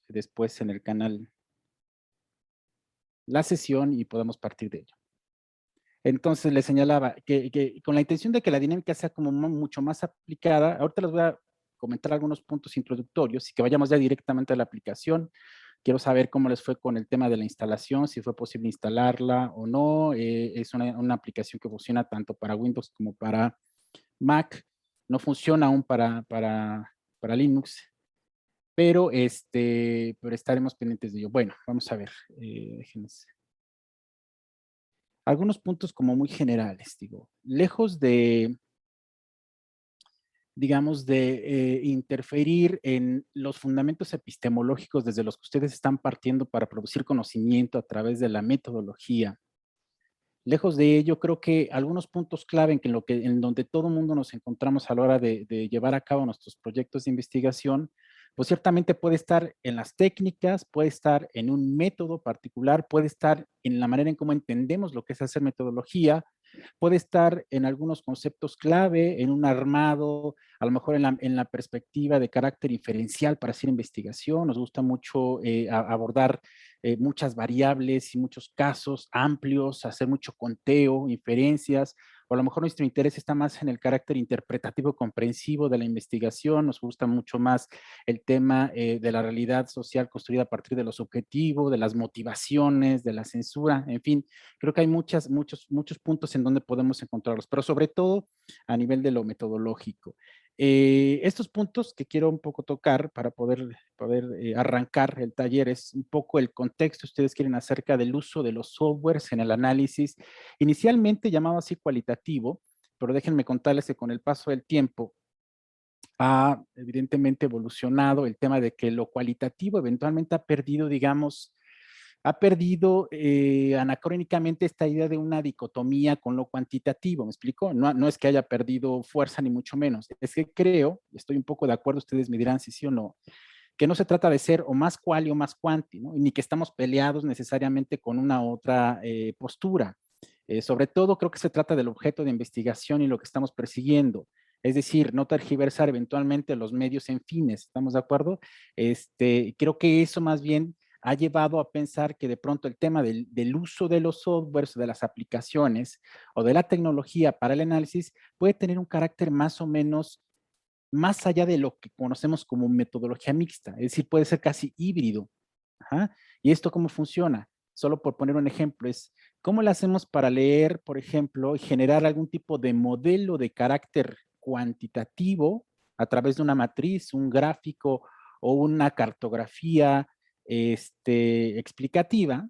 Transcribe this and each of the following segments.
después en el canal la sesión y podemos partir de ello. Entonces, les señalaba que con la intención de que la dinámica sea como mucho más aplicada, ahorita les voy a comentar algunos puntos introductorios y que vayamos ya directamente a la aplicación. Quiero saber cómo les fue con el tema de la instalación, si fue posible instalarla o no. Es una aplicación que funciona tanto para Windows como para Mac. No funciona aún para Linux, pero estaremos pendientes de ello. Bueno, vamos a ver. Déjenme. Algunos puntos como muy generales, digo, lejos de, digamos, de interferir en los fundamentos epistemológicos desde los que ustedes están partiendo para producir conocimiento a través de la metodología. Lejos de ello, creo que algunos puntos clave en donde todo mundo nos encontramos a la hora de llevar a cabo nuestros proyectos de investigación, pues ciertamente puede estar en las técnicas, puede estar en un método particular, puede estar en la manera en cómo entendemos lo que es hacer metodología, puede estar en algunos conceptos clave, en un armado, a lo mejor en la perspectiva de carácter inferencial para hacer investigación. Nos gusta mucho abordar muchas variables y muchos casos amplios, hacer mucho conteo, inferencias, o a lo mejor nuestro interés está más en el carácter interpretativo comprensivo de la investigación, nos gusta mucho más el tema de la realidad social construida a partir de los objetivos, de las motivaciones, de la censura, en fin, creo que hay muchos puntos en donde podemos encontrarlos, pero sobre todo a nivel de lo metodológico. Estos puntos que quiero un poco tocar para poder arrancar el taller es un poco el contexto, ustedes quieren acerca del uso de los softwares en el análisis, inicialmente llamado así cualitativo, pero déjenme contarles que con el paso del tiempo ha evidentemente evolucionado el tema de que lo cualitativo eventualmente ha perdido, digamos, anacrónicamente esta idea de una dicotomía con lo cuantitativo, ¿me explico? No es que haya perdido fuerza ni mucho menos, es que creo, estoy un poco de acuerdo, ustedes me dirán si sí o no, que no se trata de ser o más quali o más quanti, ¿no? Ni que estamos peleados necesariamente con una otra postura. Sobre todo creo que se trata del objeto de investigación y lo que estamos persiguiendo. Es decir, no tergiversar eventualmente los medios en fines, ¿estamos de acuerdo? Creo que eso más bien ha llevado a pensar que de pronto el tema del uso de los softwares, de las aplicaciones o de la tecnología para el análisis puede tener un carácter más o menos más allá de lo que conocemos como metodología mixta, es decir, puede ser casi híbrido. Ajá. ¿Y esto cómo funciona? Solo por poner un ejemplo, es cómo lo hacemos para leer, por ejemplo, y generar algún tipo de modelo de carácter cuantitativo a través de una matriz, un gráfico o una cartografía explicativa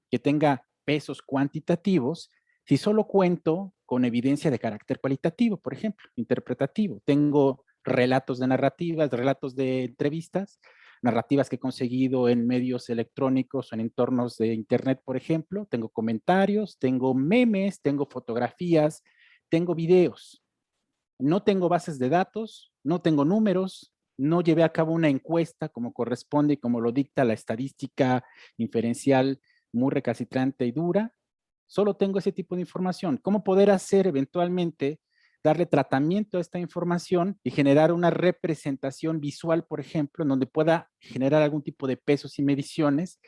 que tenga pesos cuantitativos, si solo cuento con evidencia de carácter cualitativo, por ejemplo, interpretativo. Tengo relatos de narrativas, relatos de entrevistas, narrativas que he conseguido en medios electrónicos o en entornos de internet, por ejemplo. Tengo comentarios, tengo memes, tengo fotografías, tengo videos. No tengo bases de datos, no tengo números, no llevé a cabo una encuesta como corresponde y como lo dicta la estadística inferencial muy recalcitrante y dura. Solo tengo ese tipo de información. ¿Cómo poder hacer eventualmente, darle tratamiento a esta información y generar una representación visual, por ejemplo, en donde pueda generar algún tipo de pesos y mediciones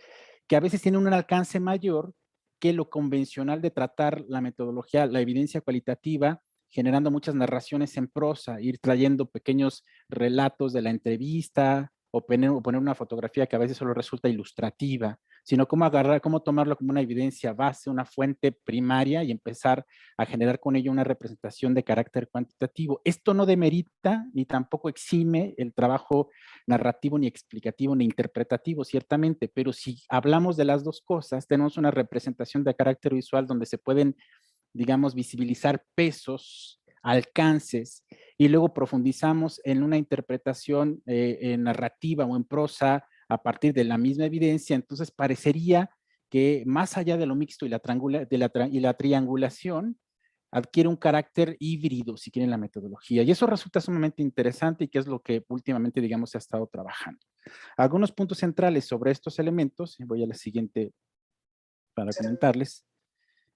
que a veces tienen un alcance mayor que lo convencional de tratar la metodología, la evidencia cualitativa, generando muchas narraciones en prosa, ir trayendo pequeños relatos de la entrevista o poner una fotografía que a veces solo resulta ilustrativa, sino cómo agarrar, cómo tomarlo como una evidencia base, una fuente primaria y empezar a generar con ello una representación de carácter cuantitativo. Esto no demerita ni tampoco exime el trabajo narrativo, ni explicativo, ni interpretativo, ciertamente, pero si hablamos de las dos cosas, tenemos una representación de carácter visual donde se pueden, digamos, visibilizar pesos, alcances, y luego profundizamos en una interpretación narrativa o en prosa a partir de la misma evidencia, entonces parecería que más allá de lo mixto y la triangulación, adquiere un carácter híbrido, si quieren, la metodología. Y eso resulta sumamente interesante y que es lo que últimamente, digamos, se ha estado trabajando. Algunos puntos centrales sobre estos elementos, voy a la siguiente para comentarles,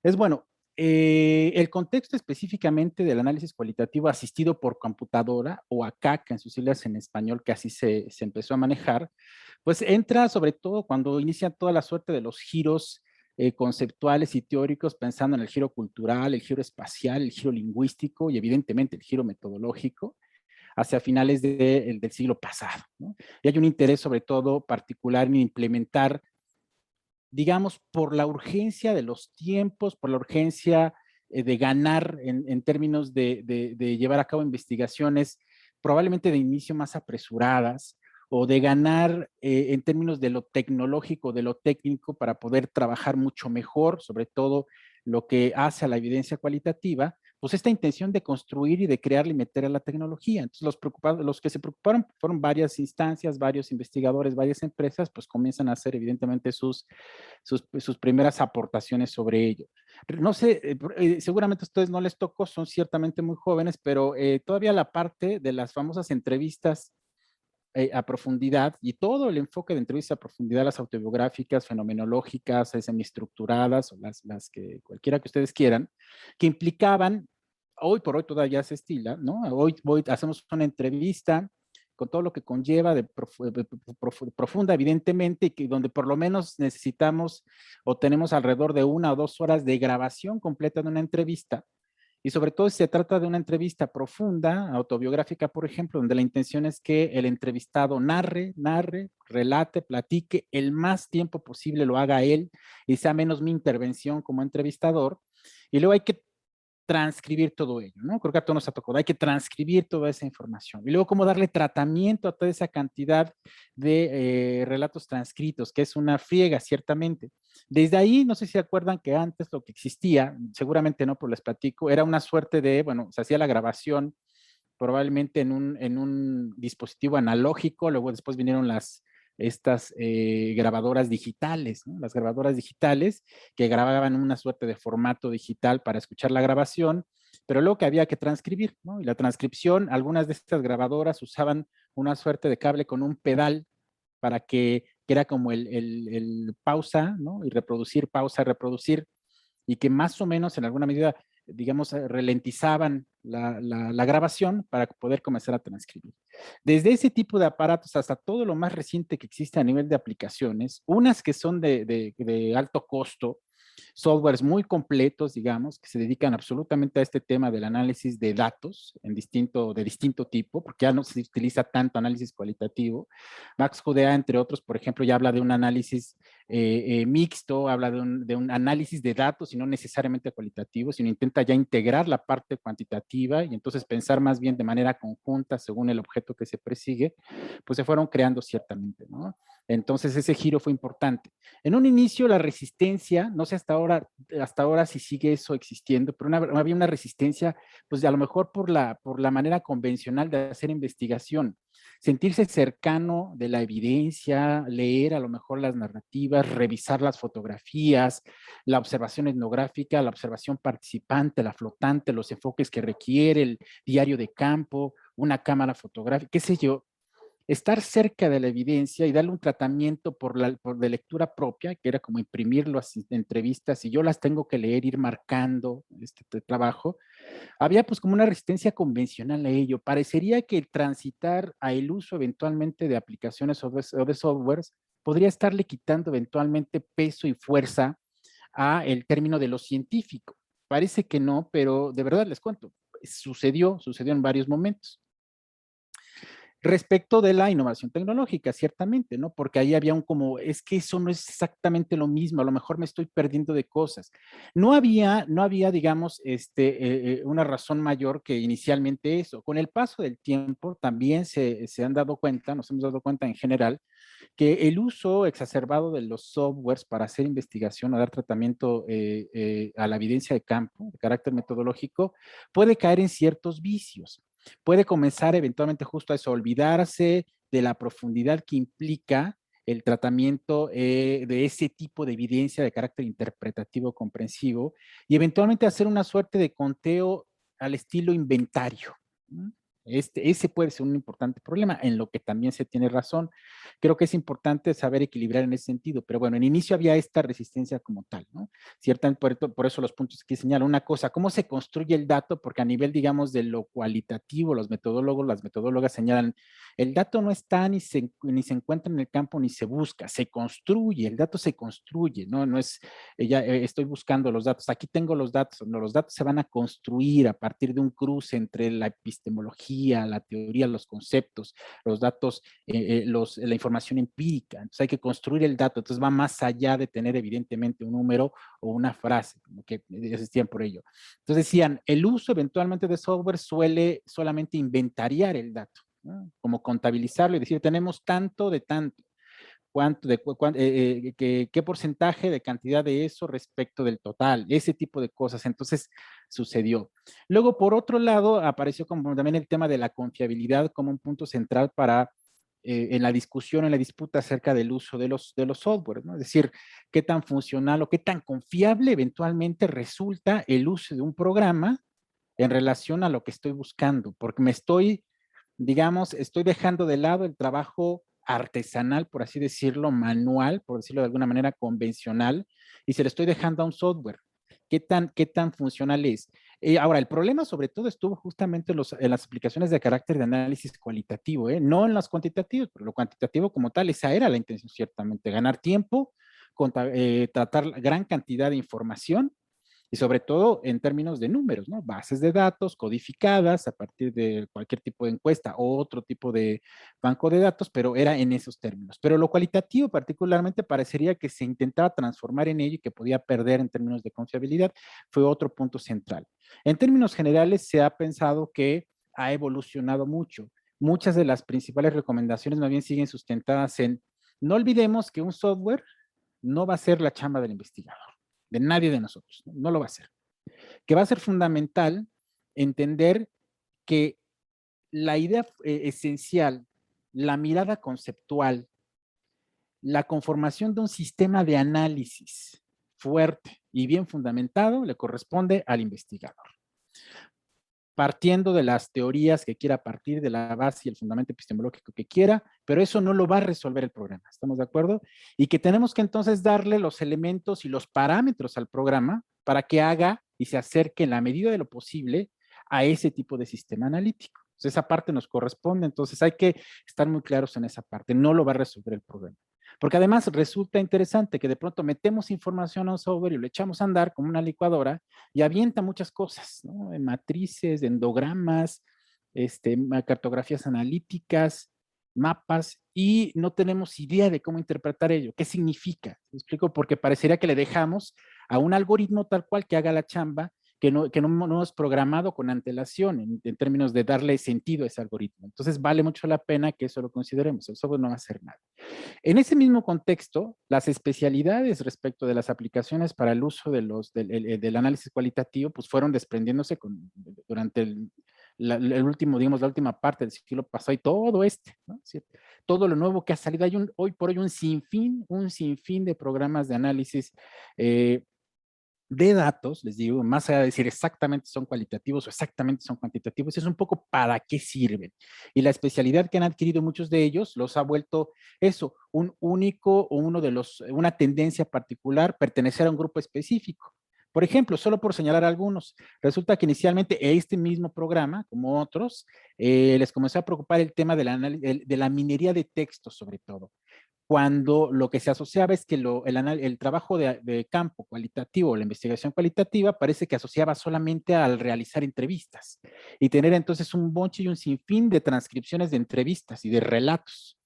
es bueno, el contexto específicamente del análisis cualitativo asistido por computadora, o ACAC en sus siglas en español, que así se empezó a manejar, pues entra sobre todo cuando inicia toda la suerte de los giros conceptuales y teóricos, pensando en el giro cultural, el giro espacial, el giro lingüístico y evidentemente el giro metodológico hacia finales del siglo pasado, ¿no? Y hay un interés sobre todo particular en implementar, digamos, por la urgencia de los tiempos, por la urgencia de ganar en términos de llevar a cabo investigaciones probablemente de inicio más apresuradas, o de ganar en términos de lo tecnológico, de lo técnico, para poder trabajar mucho mejor, sobre todo lo que hace a la evidencia cualitativa, pues esta intención de construir y de crear y meter a la tecnología. Entonces los que se preocuparon fueron varias instancias, varios investigadores, varias empresas, pues comienzan a hacer evidentemente sus primeras aportaciones sobre ello. No sé, seguramente a ustedes no les tocó, son ciertamente muy jóvenes, pero todavía la parte de las famosas entrevistas a profundidad y todo el enfoque de entrevistas a profundidad, las autobiográficas, fenomenológicas, semiestructuradas, o las que cualquiera que ustedes quieran, que implicaban, hoy por hoy todavía se estila, ¿no? Hoy hacemos una entrevista con todo lo que conlleva de profunda, evidentemente, y que donde por lo menos necesitamos o tenemos alrededor de 1 o 2 horas de grabación completa de una entrevista. Y sobre todo si se trata de una entrevista profunda, autobiográfica, por ejemplo, donde la intención es que el entrevistado narre, relate, platique el más tiempo posible, lo haga él y sea menos mi intervención como entrevistador. Y luego hay que transcribir todo ello, ¿no? Creo que a todos nos ha tocado, hay que transcribir toda esa información. Y luego cómo darle tratamiento a toda esa cantidad de relatos transcritos, que es una friega, ciertamente. Desde ahí, no sé si se acuerdan que antes lo que existía, seguramente no, pero les platico, era una suerte de, bueno, se hacía la grabación probablemente en un dispositivo analógico, luego después vinieron estas grabadoras digitales, ¿no? Las grabadoras digitales que grababan una suerte de formato digital para escuchar la grabación, pero luego que había que transcribir, ¿no? Y la transcripción, algunas de estas grabadoras usaban una suerte de cable con un pedal para que era como el pausa, ¿no? Y reproducir, pausa, reproducir, y que más o menos en alguna medida, digamos, ralentizaban la grabación para poder comenzar a transcribir. Desde ese tipo de aparatos hasta todo lo más reciente que existe a nivel de aplicaciones, unas que son de alto costo, softwares muy completos, digamos, que se dedican absolutamente a este tema del análisis de datos de distinto tipo, porque ya no se utiliza tanto análisis cualitativo. Max Judea, entre otros, por ejemplo, ya habla de un análisis mixto, habla de un análisis de datos y no necesariamente cualitativo, sino intenta ya integrar la parte cuantitativa y entonces pensar más bien de manera conjunta según el objeto que se persigue, pues se fueron creando ciertamente, ¿no? Entonces ese giro fue importante. En un inicio la resistencia, no sé hasta ahora si sigue eso existiendo, pero había una resistencia, pues a lo mejor por la manera convencional de hacer investigación, sentirse cercano de la evidencia, leer a lo mejor las narrativas, revisar las fotografías, la observación etnográfica, la observación participante, la flotante, los enfoques que requiere, el diario de campo, una cámara fotográfica, qué sé yo, estar cerca de la evidencia y darle un tratamiento de lectura propia, que era como imprimirlo así de entrevistas, y yo las tengo que leer, ir marcando este trabajo, había pues como una resistencia convencional a ello. Parecería que el transitar a el uso eventualmente de aplicaciones o de softwares podría estarle quitando eventualmente peso y fuerza a el término de lo científico. Parece que no, pero de verdad les cuento, sucedió en varios momentos. Respecto de la innovación tecnológica, ciertamente, ¿no? Porque ahí había es que eso no es exactamente lo mismo, a lo mejor me estoy perdiendo de cosas. No había digamos, una razón mayor que inicialmente eso. Con el paso del tiempo también se han dado cuenta, nos hemos dado cuenta en general, que el uso exacerbado de los softwares para hacer investigación o dar tratamiento a la evidencia de campo, de carácter metodológico, puede caer en ciertos vicios. Puede comenzar eventualmente justo a eso, olvidarse de la profundidad que implica el tratamiento de ese tipo de evidencia de carácter interpretativo comprensivo y eventualmente hacer una suerte de conteo al estilo inventario. ¿No? Ese puede ser un importante problema, en lo que también se tiene razón. Creo que es importante saber equilibrar en ese sentido, pero bueno, en inicio había esta resistencia como tal, ¿no? Ciertamente, por eso los puntos que señalo, una cosa, ¿cómo se construye el dato? Porque a nivel, digamos, de lo cualitativo, los metodólogos, las metodólogas señalan, el dato no está ni se encuentra en el campo ni se busca, se construye, el dato se construye, ¿no? No es, ya estoy buscando los datos, aquí tengo los datos, no, los datos se van a construir a partir de un cruce entre la epistemología, la teoría, los conceptos, los datos, la información empírica. Entonces hay que construir el dato. Entonces va más allá de tener evidentemente un número o una frase, como que existían por ello. Entonces decían, el uso eventualmente de software suele solamente inventariar el dato, ¿no? Como contabilizarlo y decir, tenemos tanto de tanto. ¿Qué porcentaje de cantidad de eso respecto del total? Ese tipo de cosas. Entonces sucedió. Luego, por otro lado, apareció como también el tema de la confiabilidad como un punto central para en la discusión, en la disputa acerca del uso de los softwares, ¿no? Es decir, qué tan funcional o qué tan confiable eventualmente resulta el uso de un programa en relación a lo que estoy buscando, porque digamos, estoy dejando de lado el trabajo artesanal, por así decirlo, manual, por decirlo de alguna manera convencional, y se lo estoy dejando a un software. Qué tan funcional es? Ahora, el problema sobre todo estuvo justamente en las aplicaciones de carácter de análisis cualitativo, no en las cuantitativas, pero lo cuantitativo como tal, esa era la intención ciertamente, ganar tiempo, tratar gran cantidad de información y sobre todo en términos de números, ¿no? Bases de datos codificadas a partir de cualquier tipo de encuesta o otro tipo de banco de datos, pero era en esos términos. Pero lo cualitativo particularmente parecería que se intentaba transformar en ello y que podía perder en términos de confiabilidad, fue otro punto central. En términos generales se ha pensado que ha evolucionado mucho. Muchas de las principales recomendaciones más bien siguen sustentadas en, no olvidemos que un software no va a ser la chamba del investigador, de nadie de nosotros, no lo va a ser. Que va a ser fundamental entender que la idea esencial, la mirada conceptual, la conformación de un sistema de análisis fuerte y bien fundamentado le corresponde al investigador. Partiendo de las teorías que quiera partir, de la base y el fundamento epistemológico que quiera, pero eso no lo va a resolver el programa, ¿estamos de acuerdo? Y que tenemos que entonces darle los elementos y los parámetros al programa para que haga y se acerque en la medida de lo posible a ese tipo de sistema analítico. Entonces, esa parte nos corresponde, entonces hay que estar muy claros en esa parte, no lo va a resolver el programa. Porque además resulta interesante que de pronto metemos información a un software y lo echamos a andar como una licuadora y avienta muchas cosas, ¿no? En matrices, endogramas, cartografías analíticas, mapas, y no tenemos idea de cómo interpretar ello. ¿Qué significa? ¿Me explico? Porque parecería que le dejamos a un algoritmo tal cual que haga la chamba, que no hemos programado con antelación en términos de darle sentido a ese algoritmo. Entonces vale mucho la pena que eso lo consideremos. El software no va a hacer nada. En ese mismo contexto, las especialidades respecto de las aplicaciones para el uso del análisis cualitativo, pues fueron desprendiéndose durante el último, digamos, la última parte del siglo pasado y todo ¿no? Todo lo nuevo que ha salido. Hay hoy por hoy un sinfín de programas de análisis de datos, les digo, más allá de decir exactamente son cualitativos o exactamente son cuantitativos, es un poco para qué sirven. Y la especialidad que han adquirido muchos de ellos los ha vuelto eso, un único o una tendencia particular, pertenecer a un grupo específico. Por ejemplo, solo por señalar algunos, resulta que inicialmente este mismo programa, como otros, les comenzó a preocupar el tema de la minería de textos, sobre todo, cuando lo que se asociaba es que el trabajo de campo cualitativo, la investigación cualitativa, parece que asociaba solamente al realizar entrevistas y tener entonces un bonche y un sinfín de transcripciones de entrevistas y de relatos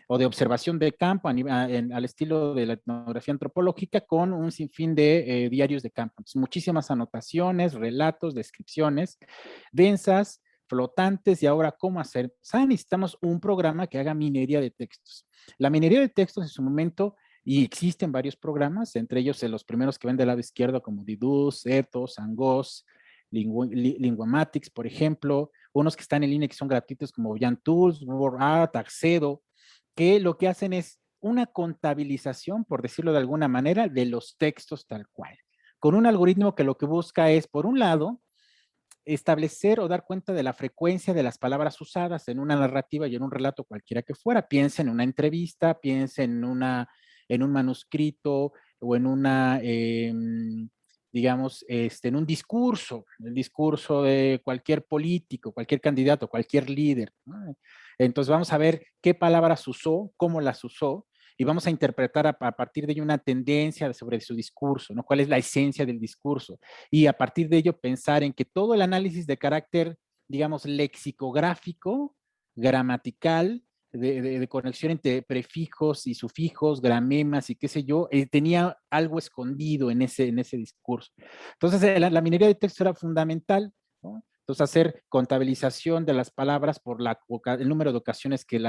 o de observación de campo al estilo de la etnografía antropológica con un sinfín de diarios de campo. Entonces, muchísimas anotaciones, relatos, descripciones densas, flotantes, y ahora cómo hacer. Necesitamos un programa que haga minería de textos. La minería de textos en su momento, y existen varios programas, entre ellos los primeros que ven del lado izquierdo como Didus, Ethos, Angos, Linguamatics, por ejemplo, unos que están en línea que son gratuitos como YanTools, WordArt, Accedo, que lo que hacen es una contabilización, por decirlo de alguna manera, de los textos tal cual, con un algoritmo que lo que busca es, por un lado, establecer o dar cuenta de la frecuencia de las palabras usadas en una narrativa y en un relato cualquiera que fuera. Piensa en una entrevista, piensa en un manuscrito o en digamos, en un discurso, el discurso de cualquier político, cualquier candidato, cualquier líder, ¿no? Entonces vamos a ver qué palabras usó, cómo las usó, y vamos a interpretar a partir de ello una tendencia sobre su discurso, ¿no? ¿Cuál es la esencia del discurso? Y a partir de ello pensar en que todo el análisis de carácter, digamos, lexicográfico, gramatical, de conexión entre prefijos y sufijos, gramemas y qué sé yo, tenía algo escondido en ese discurso. Entonces, la minería de texto era fundamental, ¿no? Entonces, hacer contabilización de las palabras por el número de ocasiones que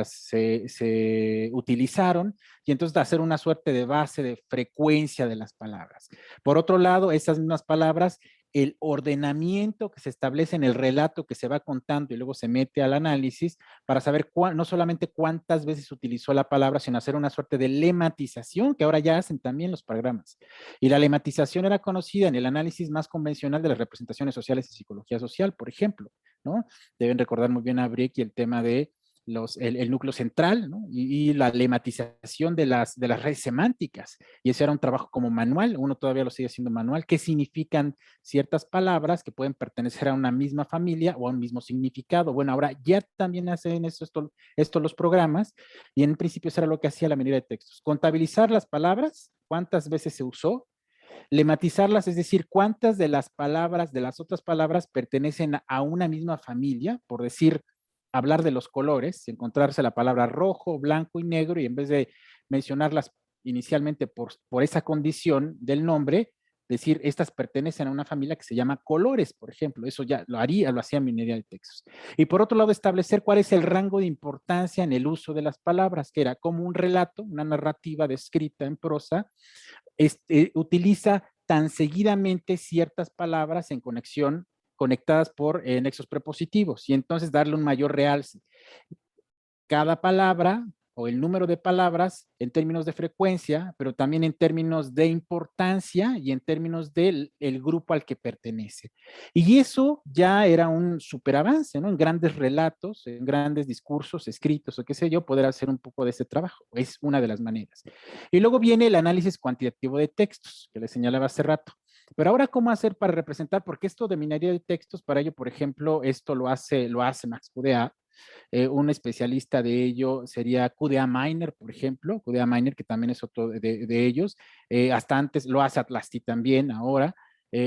se utilizaron, y entonces hacer una suerte de base de frecuencia de las palabras. Por otro lado, esas mismas palabras, el ordenamiento que se establece en el relato que se va contando y luego se mete al análisis para saber no solamente cuántas veces utilizó la palabra, sino hacer una suerte de lematización que ahora ya hacen también los programas. Y la lematización era conocida en el análisis más convencional de las representaciones sociales y psicología social, por ejemplo, ¿no? Deben recordar muy bien a Brick y el tema de el núcleo central, ¿no? Y la lematización de las redes semánticas. Y ese era un trabajo como manual, uno todavía lo sigue haciendo manual, qué significan ciertas palabras que pueden pertenecer a una misma familia o a un mismo significado. Bueno, ahora ya también hacen esto los programas, y en principio eso era lo que hacía la minería de textos. Contabilizar las palabras, cuántas veces se usó, lematizarlas, es decir, cuántas de las palabras, de las otras palabras, pertenecen a una misma familia, por decir, hablar de los colores, encontrarse la palabra rojo, blanco y negro, y en vez de mencionarlas inicialmente por esa condición del nombre, decir, estas pertenecen a una familia que se llama colores, por ejemplo. Eso ya lo hacía minería de textos. Y por otro lado, establecer cuál es el rango de importancia en el uso de las palabras, que era como un relato, una narrativa descrita en prosa, utiliza tan seguidamente ciertas palabras en conexión, conectadas por nexos prepositivos, y entonces darle un mayor realce. Cada palabra o el número de palabras en términos de frecuencia, pero también en términos de importancia y en términos del grupo al que pertenece. Y eso ya era un superavance, ¿no? En grandes relatos, en grandes discursos escritos o qué sé yo, poder hacer un poco de ese trabajo. Es una de las maneras. Y luego viene el análisis cuantitativo de textos, que les señalaba hace rato. Pero ahora, ¿cómo hacer para representar? Porque esto de minería de textos, para ello, por ejemplo, esto lo hace Max QDA. Un especialista de ello sería QDA Miner, por ejemplo, QDA Miner, que también es otro de ellos. Hasta antes lo hace Atlasti también ahora.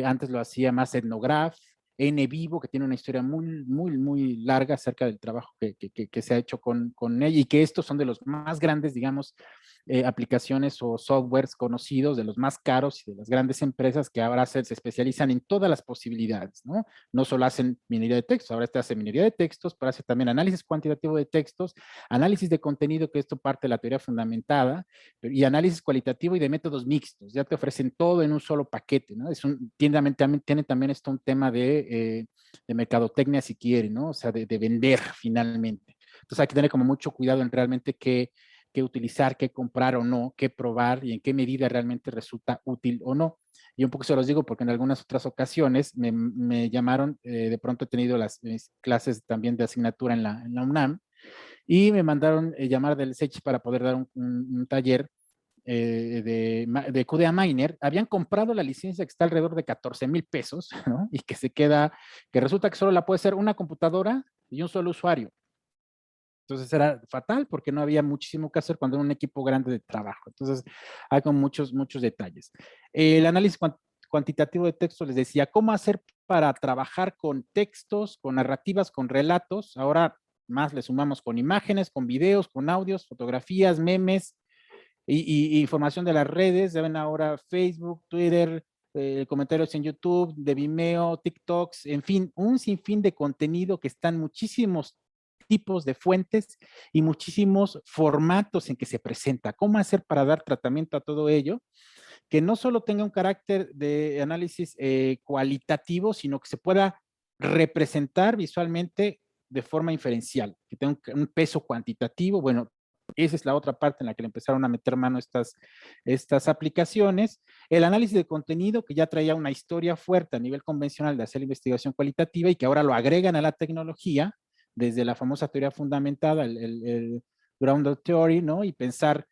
Antes lo hacía más Etnograph, NVivo, que tiene una historia muy larga acerca del trabajo que se ha hecho con ella, y que estos son de los más grandes, digamos, aplicaciones o softwares conocidos, de los más caros y de las grandes empresas que ahora se especializan en todas las posibilidades, ¿no? No solo hacen minería de textos, ahora hace minería de textos, pero hace también análisis cuantitativo de textos, análisis de contenido, que esto parte de la teoría fundamentada, y análisis cualitativo y de métodos mixtos. Ya te ofrecen todo en un solo paquete, ¿no? Tiene también esto un tema de mercadotecnia, si quiere, ¿no? O sea, de vender finalmente. Entonces hay que tener como mucho cuidado en realmente qué utilizar, qué comprar o no, qué probar y en qué medida realmente resulta útil o no. Y un poco se los digo porque en algunas otras ocasiones me llamaron, de pronto he tenido mis clases también de asignatura en la UNAM, y me mandaron llamar del SECH para poder dar un taller de QDA Miner. Habían comprado la licencia que está alrededor de 14,000 pesos, ¿no? Y que resulta que solo la puede hacer una computadora y un solo usuario. Entonces era fatal porque no había muchísimo que hacer cuando era un equipo grande de trabajo. Entonces hay con muchos detalles. El análisis cuantitativo de texto, les decía, ¿cómo hacer para trabajar con textos, con narrativas, con relatos? Ahora más le sumamos con imágenes, con videos, con audios, fotografías, memes y información de las redes. Deben ahora Facebook, Twitter, comentarios en YouTube, de Vimeo, TikToks, en fin, un sinfín de contenido que están muchísimos tipos de fuentes y muchísimos formatos en que se presenta. ¿Cómo hacer para dar tratamiento a todo ello? Que no solo tenga un carácter de análisis cualitativo, sino que se pueda representar visualmente de forma inferencial, que tenga un peso cuantitativo. Bueno, Esa es la otra parte en la que le empezaron a meter mano estas aplicaciones. El análisis de contenido, que ya traía una historia fuerte a nivel convencional de hacer investigación cualitativa y que ahora lo agregan a la tecnología, desde la famosa teoría fundamentada, el Grounded Theory, ¿no? Y pensar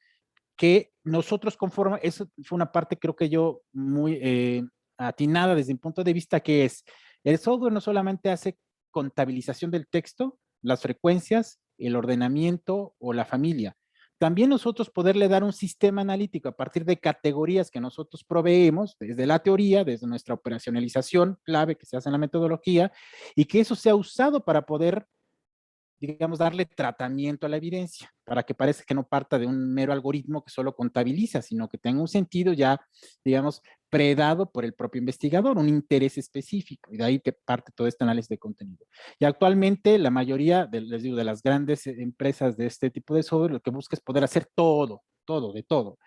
que nosotros conforme, eso fue una parte creo que yo muy atinada desde mi punto de vista, que es, el software no solamente hace contabilización del texto, las frecuencias, el ordenamiento o la familia. También nosotros poderle dar un sistema analítico a partir de categorías que nosotros proveemos desde la teoría, desde nuestra operacionalización clave que se hace en la metodología, y que eso sea usado para poder, digamos, darle tratamiento a la evidencia, para que parezca que no parta de un mero algoritmo que solo contabiliza, sino que tenga un sentido ya, digamos, predado por el propio investigador, un interés específico, y de ahí que parte todo este análisis de contenido. Y actualmente la mayoría, les digo, de las grandes empresas de este tipo de software, lo que busca es poder hacer todo, todo, de todo.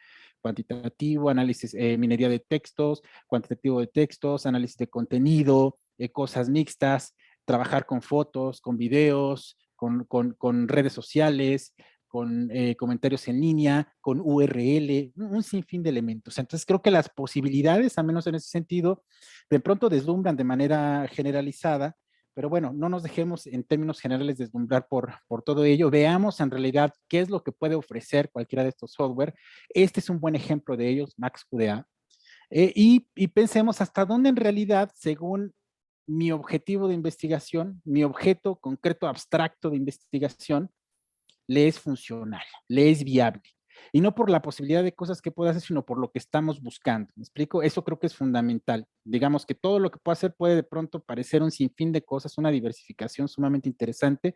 Cuantitativo, análisis, minería de textos, cuantitativo de textos, análisis de contenido, cosas mixtas, trabajar con fotos, con videos, con redes sociales, con comentarios en línea, con URL, un sinfín de elementos. Entonces creo que las posibilidades, al menos en ese sentido, de pronto deslumbran de manera generalizada, pero bueno, no nos dejemos en términos generales deslumbrar por todo ello. Veamos en realidad qué es lo que puede ofrecer cualquiera de estos software. Este es un buen ejemplo de ellos, MaxQDA. Y pensemos hasta dónde en realidad, según mi objetivo de investigación, mi objeto concreto abstracto de investigación, le es funcional, le es viable. Y no por la posibilidad de cosas que pueda hacer, sino por lo que estamos buscando. ¿Me explico? Eso creo que es fundamental. Digamos que todo lo que pueda hacer puede de pronto parecer un sinfín de cosas, una diversificación sumamente interesante,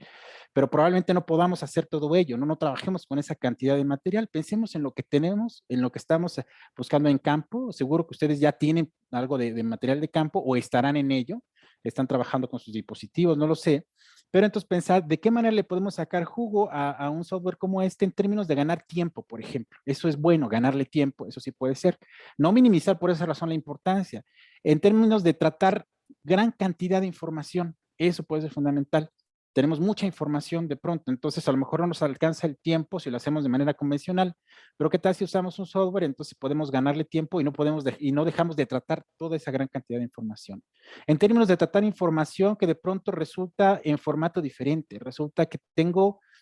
pero probablemente no podamos hacer todo ello, no trabajemos con esa cantidad de material, pensemos en lo que tenemos, en lo que estamos buscando en campo, seguro que ustedes ya tienen algo de material de campo o estarán en ello, están trabajando con sus dispositivos, no lo sé, pero entonces pensar de qué manera le podemos sacar jugo a un software como este en términos de ganar tiempo, por ejemplo. Eso es bueno, ganarle tiempo, eso sí puede ser. No minimizar por esa razón la importancia. En términos de tratar gran cantidad de información, eso puede ser fundamental. Tenemos mucha información de pronto, entonces a lo mejor no nos alcanza el tiempo si lo hacemos de manera convencional, pero ¿qué tal si usamos un software? Entonces podemos ganarle tiempo y no dejamos de tratar toda esa gran cantidad de información. En términos de tratar información que de pronto resulta en formato diferente, resulta que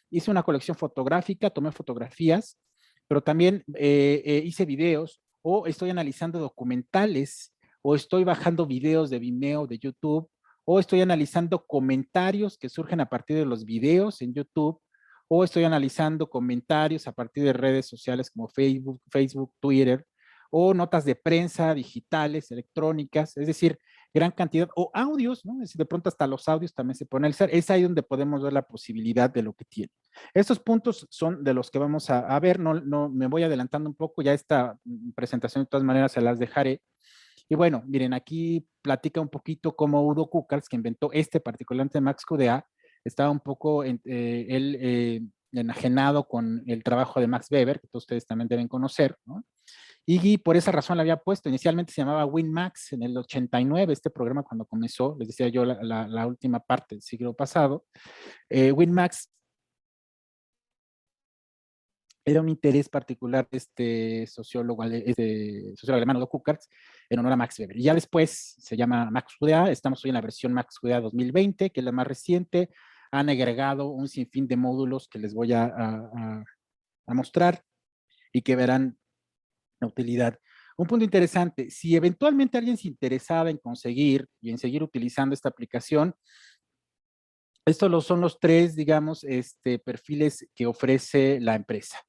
hice una colección fotográfica, tomé fotografías, pero también hice videos o estoy analizando documentales o estoy bajando videos de Vimeo, de YouTube, o estoy analizando comentarios que surgen a partir de los videos en YouTube, o estoy analizando comentarios a partir de redes sociales como Facebook, Twitter, o notas de prensa digitales, electrónicas, es decir, gran cantidad, o audios, ¿no? Es decir, de pronto hasta los audios también se pueden analizar. Es ahí donde podemos ver la posibilidad de lo que tiene. Estos puntos son de los que vamos a ver, no me voy adelantando un poco, ya esta presentación de todas maneras se las dejaré. Y bueno, miren, aquí platica un poquito cómo Udo Kuckartz, que inventó particularmente MaxQDA, estaba un poco él enajenado con el trabajo de Max Weber, que todos ustedes también deben conocer, ¿no? Y por esa razón le había puesto, inicialmente se llamaba WinMax en el 89, este programa cuando comenzó, les decía yo, la última parte del siglo pasado. WinMax era un interés particular de sociólogo alemán, Udo Kuckartz, en honor a Max Weber. Y ya después se llama MaxQDA, estamos hoy en la versión MaxQDA 2020, que es la más reciente. Han agregado un sinfín de módulos que les voy a mostrar y que verán la utilidad. Un punto interesante, si eventualmente alguien se interesaba en conseguir y en seguir utilizando esta aplicación, estos son los tres, digamos, perfiles que ofrece la empresa.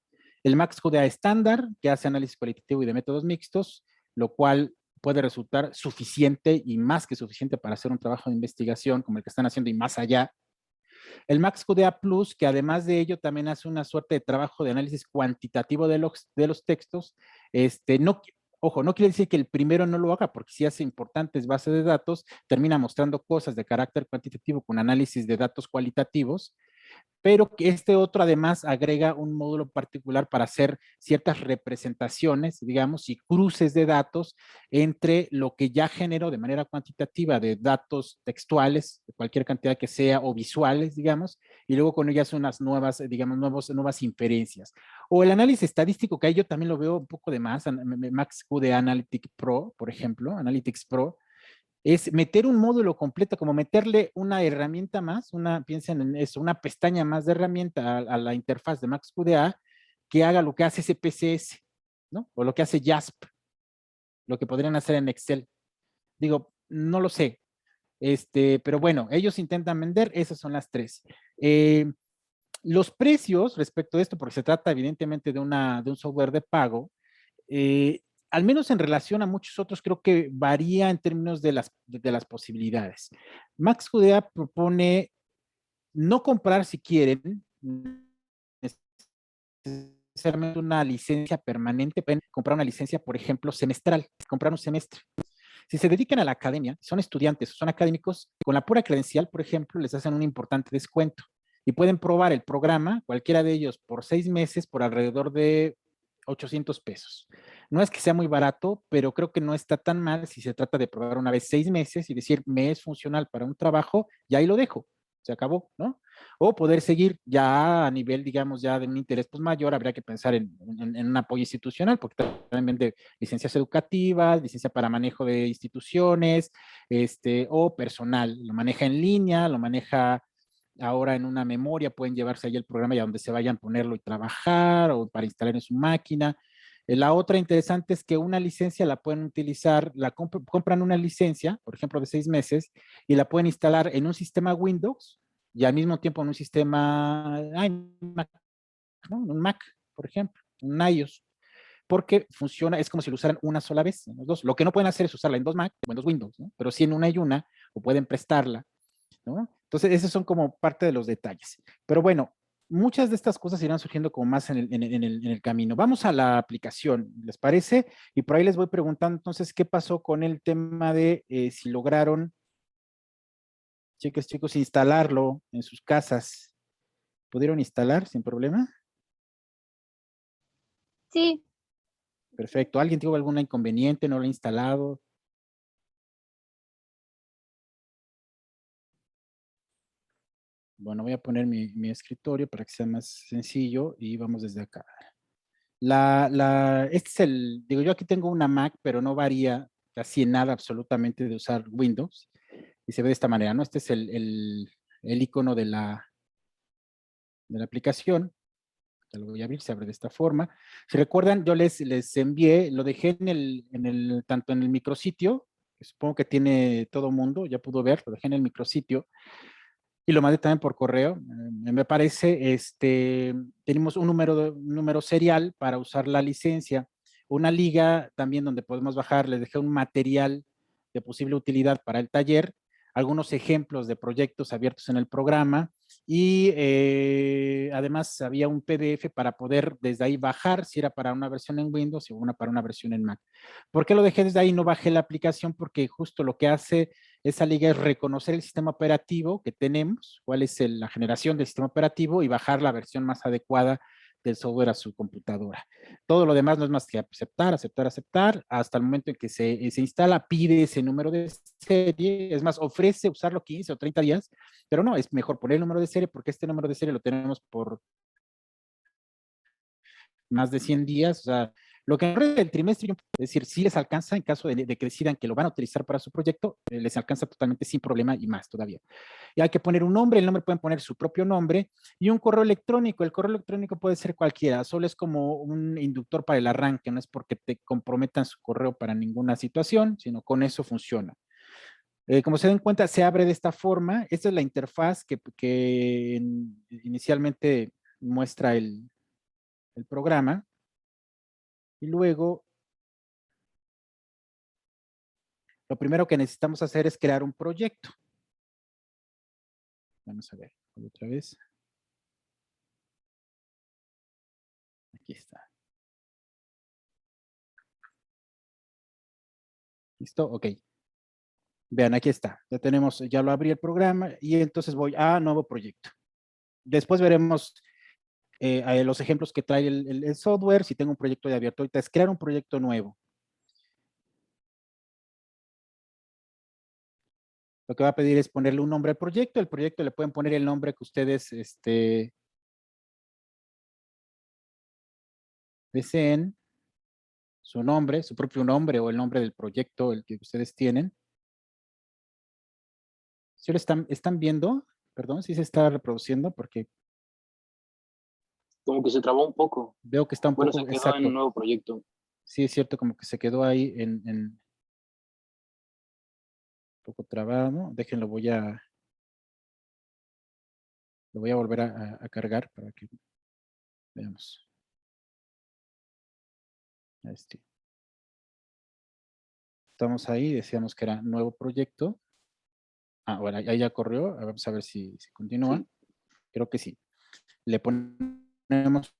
El MaxQDA estándar, que hace análisis cualitativo y de métodos mixtos, lo cual puede resultar suficiente y más que suficiente para hacer un trabajo de investigación como el que están haciendo y más allá. El MaxQDA Plus, que además de ello también hace una suerte de trabajo de análisis cuantitativo de los textos, no, ojo, no quiere decir que el primero no lo haga, porque si hace importantes bases de datos, termina mostrando cosas de carácter cuantitativo con análisis de datos cualitativos, pero que este otro además agrega un módulo particular para hacer ciertas representaciones, digamos, y cruces de datos entre lo que ya generó de manera cuantitativa de datos textuales, de cualquier cantidad que sea, o visuales, digamos, y luego con ellas unas nuevas, digamos, nuevas inferencias. O el análisis estadístico, que ahí yo también lo veo un poco de más, MaxQD Analytics Pro, por ejemplo, Analytics Pro, es meter un módulo completo, como meterle una herramienta más, piensen en eso, una pestaña más de herramienta a la interfaz de MaxQDA que haga lo que hace SPSS, ¿no? O lo que hace JASP, lo que podrían hacer en Excel. Digo, no lo sé, pero bueno, ellos intentan vender, esas son las tres. Los precios respecto a esto, porque se trata evidentemente de un software de pago, eh, al menos en relación a muchos otros, creo que varía en términos de las posibilidades. Max Judea propone no comprar si quieren necesariamente una licencia permanente, pueden comprar una licencia, por ejemplo, semestral, comprar un semestre. Si se dedican a la academia, son estudiantes, son académicos, con la pura credencial, por ejemplo, les hacen un importante descuento y pueden probar el programa, cualquiera de ellos, por 6 meses, por alrededor de 800 pesos. No es que sea muy barato, pero creo que no está tan mal si se trata de probar una vez 6 meses y decir, me es funcional para un trabajo, y ahí lo dejo, se acabó, ¿no? O poder seguir ya a nivel, digamos, ya de un interés pues, mayor, habría que pensar en un apoyo institucional, porque también vende licencias educativas, licencia para manejo de instituciones, o personal, lo maneja en línea, lo maneja ahora en una memoria, pueden llevarse ahí el programa y a donde se vayan a ponerlo y trabajar, o para instalar en su máquina. La otra interesante es que una licencia la pueden utilizar, compran una licencia, por ejemplo, de 6 meses, y la pueden instalar en un sistema Windows y al mismo tiempo en un sistema, Mac, ¿no? Un Mac, por ejemplo, un iOS, porque funciona, es como si lo usaran una sola vez, en los dos. Lo que no pueden hacer es usarla en dos Mac o en dos Windows, ¿no? Pero sí en una y una, o pueden prestarla, ¿no? Entonces, esos son como parte de los detalles. Pero bueno, muchas de estas cosas irán surgiendo como más en el camino. Vamos a la aplicación, ¿les parece? Y por ahí les voy preguntando entonces qué pasó con el tema de si lograron, chicos, instalarlo en sus casas. ¿Pudieron instalar sin problema? Sí, Perfecto. ¿Alguien tuvo algún inconveniente? ¿No lo ha instalado? Bueno, voy a poner mi escritorio para que sea más sencillo y vamos desde acá. Este es digo, yo aquí tengo una Mac, pero no varía casi en nada absolutamente de usar Windows. Y se ve de esta manera, ¿no? Este es el icono de la aplicación. Ya lo voy a abrir, se abre de esta forma. Si recuerdan, yo les envié, lo dejé tanto en el micrositio, que supongo que tiene todo mundo, ya pudo ver, lo dejé en el micrositio, y lo mandé también por correo. Me parece, tenemos un número serial para usar la licencia, una liga también donde podemos bajar, les dejé un material de posible utilidad para el taller, algunos ejemplos de proyectos abiertos en el programa y además había un PDF para poder desde ahí bajar si era para una versión en Windows o para una versión en Mac. ¿Por qué lo dejé desde ahí? No bajé la aplicación porque justo lo que hace esa liga es reconocer el sistema operativo que tenemos, cuál es la generación del sistema operativo y bajar la versión más adecuada del software a su computadora. Todo lo demás no es más que aceptar, hasta el momento en que se instala, pide ese número de serie, es más, ofrece usarlo 15 o 30 días, pero no, es mejor poner el número de serie porque este número de serie lo tenemos por más de 100 días, o sea, lo que en el trimestre, es decir, si les alcanza en caso de que decidan que lo van a utilizar para su proyecto, les alcanza totalmente sin problema y más todavía. Y hay que poner un nombre, el nombre pueden poner su propio nombre y un correo electrónico. El correo electrónico puede ser cualquiera, solo es como un inductor para el arranque, no es porque te comprometan su correo para ninguna situación, sino con eso funciona. Como se den cuenta, se abre de esta forma. Esta es la interfaz que inicialmente muestra el programa. Y luego, lo primero que necesitamos hacer es crear un proyecto. Vamos a ver, otra vez. Aquí está. ¿Listo? Ok. Vean, aquí está. Ya lo abrí el programa y entonces voy a nuevo proyecto. Después veremos los ejemplos que trae el software. Si tengo un proyecto ya abierto, ahorita es crear un proyecto nuevo. Lo que va a pedir es ponerle un nombre al proyecto. El proyecto le pueden poner el nombre que ustedes deseen, su nombre, su propio nombre o el nombre del proyecto, el que ustedes tienen. ¿Sí lo están viendo? Perdón, sí se está reproduciendo porque Como que se trabó un poco. veo que está un Bueno, se poco, quedó en un exacto. nuevo proyecto. Sí, es cierto, como que se quedó ahí un poco trabado. Déjenlo, lo voy a volver a cargar para que veamos. Estamos ahí, decíamos que era nuevo proyecto. Ah, bueno, ahí ya corrió. Vamos a ver si continúa. Sí. Creo que sí. Le ponemos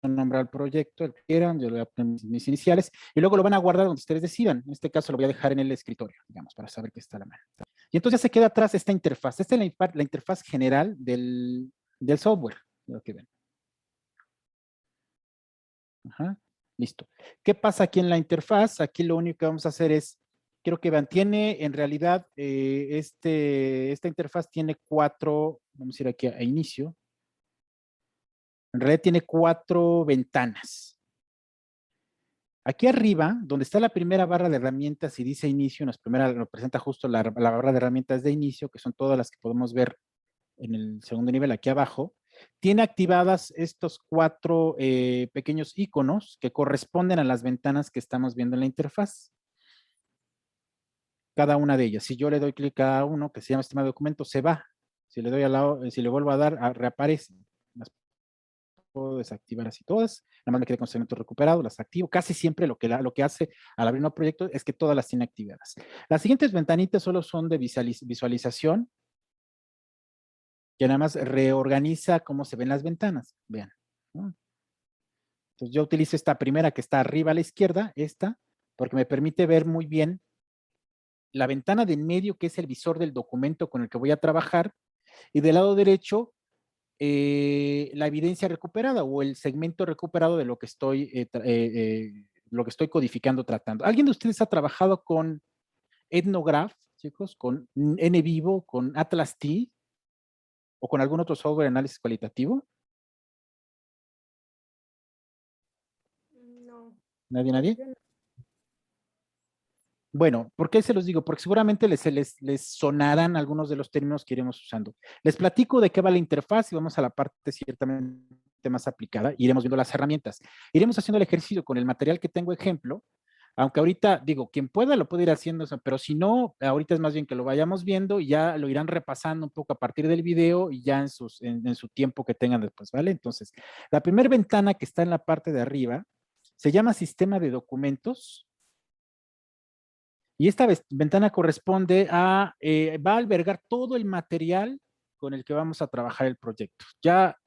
un nombre al proyecto, el que quieran, yo le voy a poner mis iniciales, y luego lo van a guardar donde ustedes decidan. En este caso lo voy a dejar en el escritorio, digamos, para saber que está a la mano. Y entonces ya se queda atrás esta interfaz. Esta es la interfaz general del software, lo que ven. Ajá, listo. ¿Qué pasa aquí en la interfaz? Aquí lo único que vamos a hacer es, quiero que vean, tiene en realidad, esta interfaz tiene 4, vamos a ir aquí a inicio. En realidad tiene 4 ventanas. Aquí arriba, donde está la primera barra de herramientas y dice inicio, nos presenta justo la barra de herramientas de inicio, que son todas las que podemos ver en el segundo nivel, aquí abajo. Tiene activadas estos 4 pequeños iconos que corresponden a las ventanas que estamos viendo en la interfaz. Cada una de ellas. Si yo le doy clic a uno que se llama sistema de documentos, se va. Si le doy al lado, si le vuelvo a dar, reaparece. Las puedo desactivar así todas. Nada más me quedé con segmento recuperado, las activo. Casi siempre lo que hace al abrir un proyecto es que todas las tiene activadas. Las siguientes ventanitas solo son de visualización, que nada más reorganiza cómo se ven las ventanas. Vean, ¿no? Entonces yo utilizo esta primera que está arriba a la izquierda, esta, porque me permite ver muy bien la ventana de en medio, que es el visor del documento con el que voy a trabajar, y del lado derecho, la evidencia recuperada o el segmento recuperado de lo que estoy codificando, tratando. ¿Alguien de ustedes ha trabajado con Ethnograph, chicos? ¿Con NVivo, con Atlas T o con algún otro software de análisis cualitativo? No, ¿Nadie, pues nadie? yo no. Bueno, ¿por qué se los digo? Porque seguramente les sonarán algunos de los términos que iremos usando. Les platico de qué va la interfaz y vamos a la parte ciertamente más aplicada. Iremos viendo las herramientas. Iremos haciendo el ejercicio con el material que tengo ejemplo, aunque ahorita digo, quien pueda lo puede ir haciendo, pero si no, ahorita es más bien que lo vayamos viendo y ya lo irán repasando un poco a partir del video y ya en su tiempo que tengan después, ¿vale? Entonces, la primera ventana que está en la parte de arriba se llama sistema de documentos. Y esta ventana corresponde va a albergar todo el material con el que vamos a trabajar el proyecto. Ya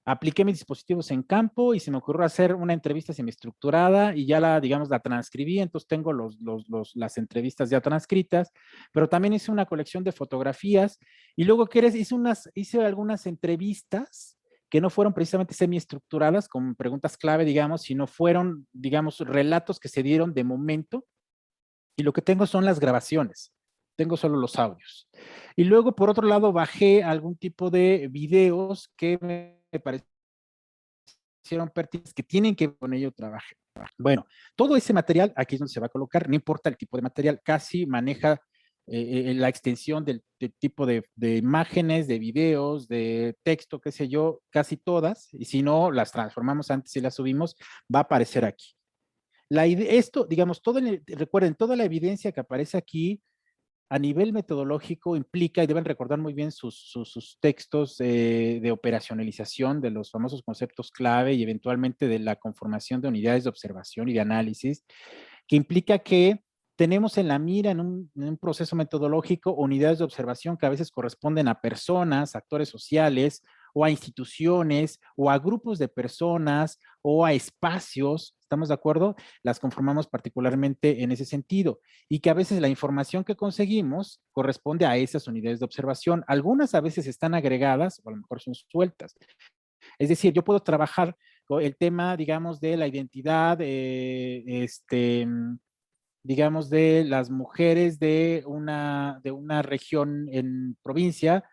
apliqué mis dispositivos en campo y se me ocurrió hacer una entrevista semiestructurada y ya digamos, la transcribí, entonces tengo las entrevistas ya transcritas, pero también hice una colección de fotografías y luego, hice algunas entrevistas que no fueron precisamente semiestructuradas con preguntas clave, digamos, sino fueron, digamos, relatos que se dieron de momento. Y lo que tengo son las grabaciones, tengo solo los audios. Y luego, por otro lado, bajé algún tipo de videos que me parecieron pertinentes, que tienen que ver con ello trabajar. Bueno, todo ese material aquí es donde se va a colocar, no importa el tipo de material, casi maneja la extensión del tipo de imágenes, de videos, de texto, qué sé yo, casi todas, y si no, las transformamos antes y las subimos, va a aparecer aquí. Esto, digamos, recuerden, toda la evidencia que aparece aquí a nivel metodológico implica, y deben recordar muy bien sus textos de operacionalización de los famosos conceptos clave y eventualmente de la conformación de unidades de observación y de análisis, que implica que tenemos en la mira en un proceso metodológico unidades de observación que a veces corresponden a personas, actores sociales o a instituciones, o a grupos de personas, o a espacios, ¿estamos de acuerdo? Las conformamos particularmente en ese sentido, y que a veces la información que conseguimos corresponde a esas unidades de observación. Algunas a veces están agregadas, o a lo mejor son sueltas. Es decir, yo puedo trabajar con el tema, digamos, de la identidad, digamos, de las mujeres de una región en provincia,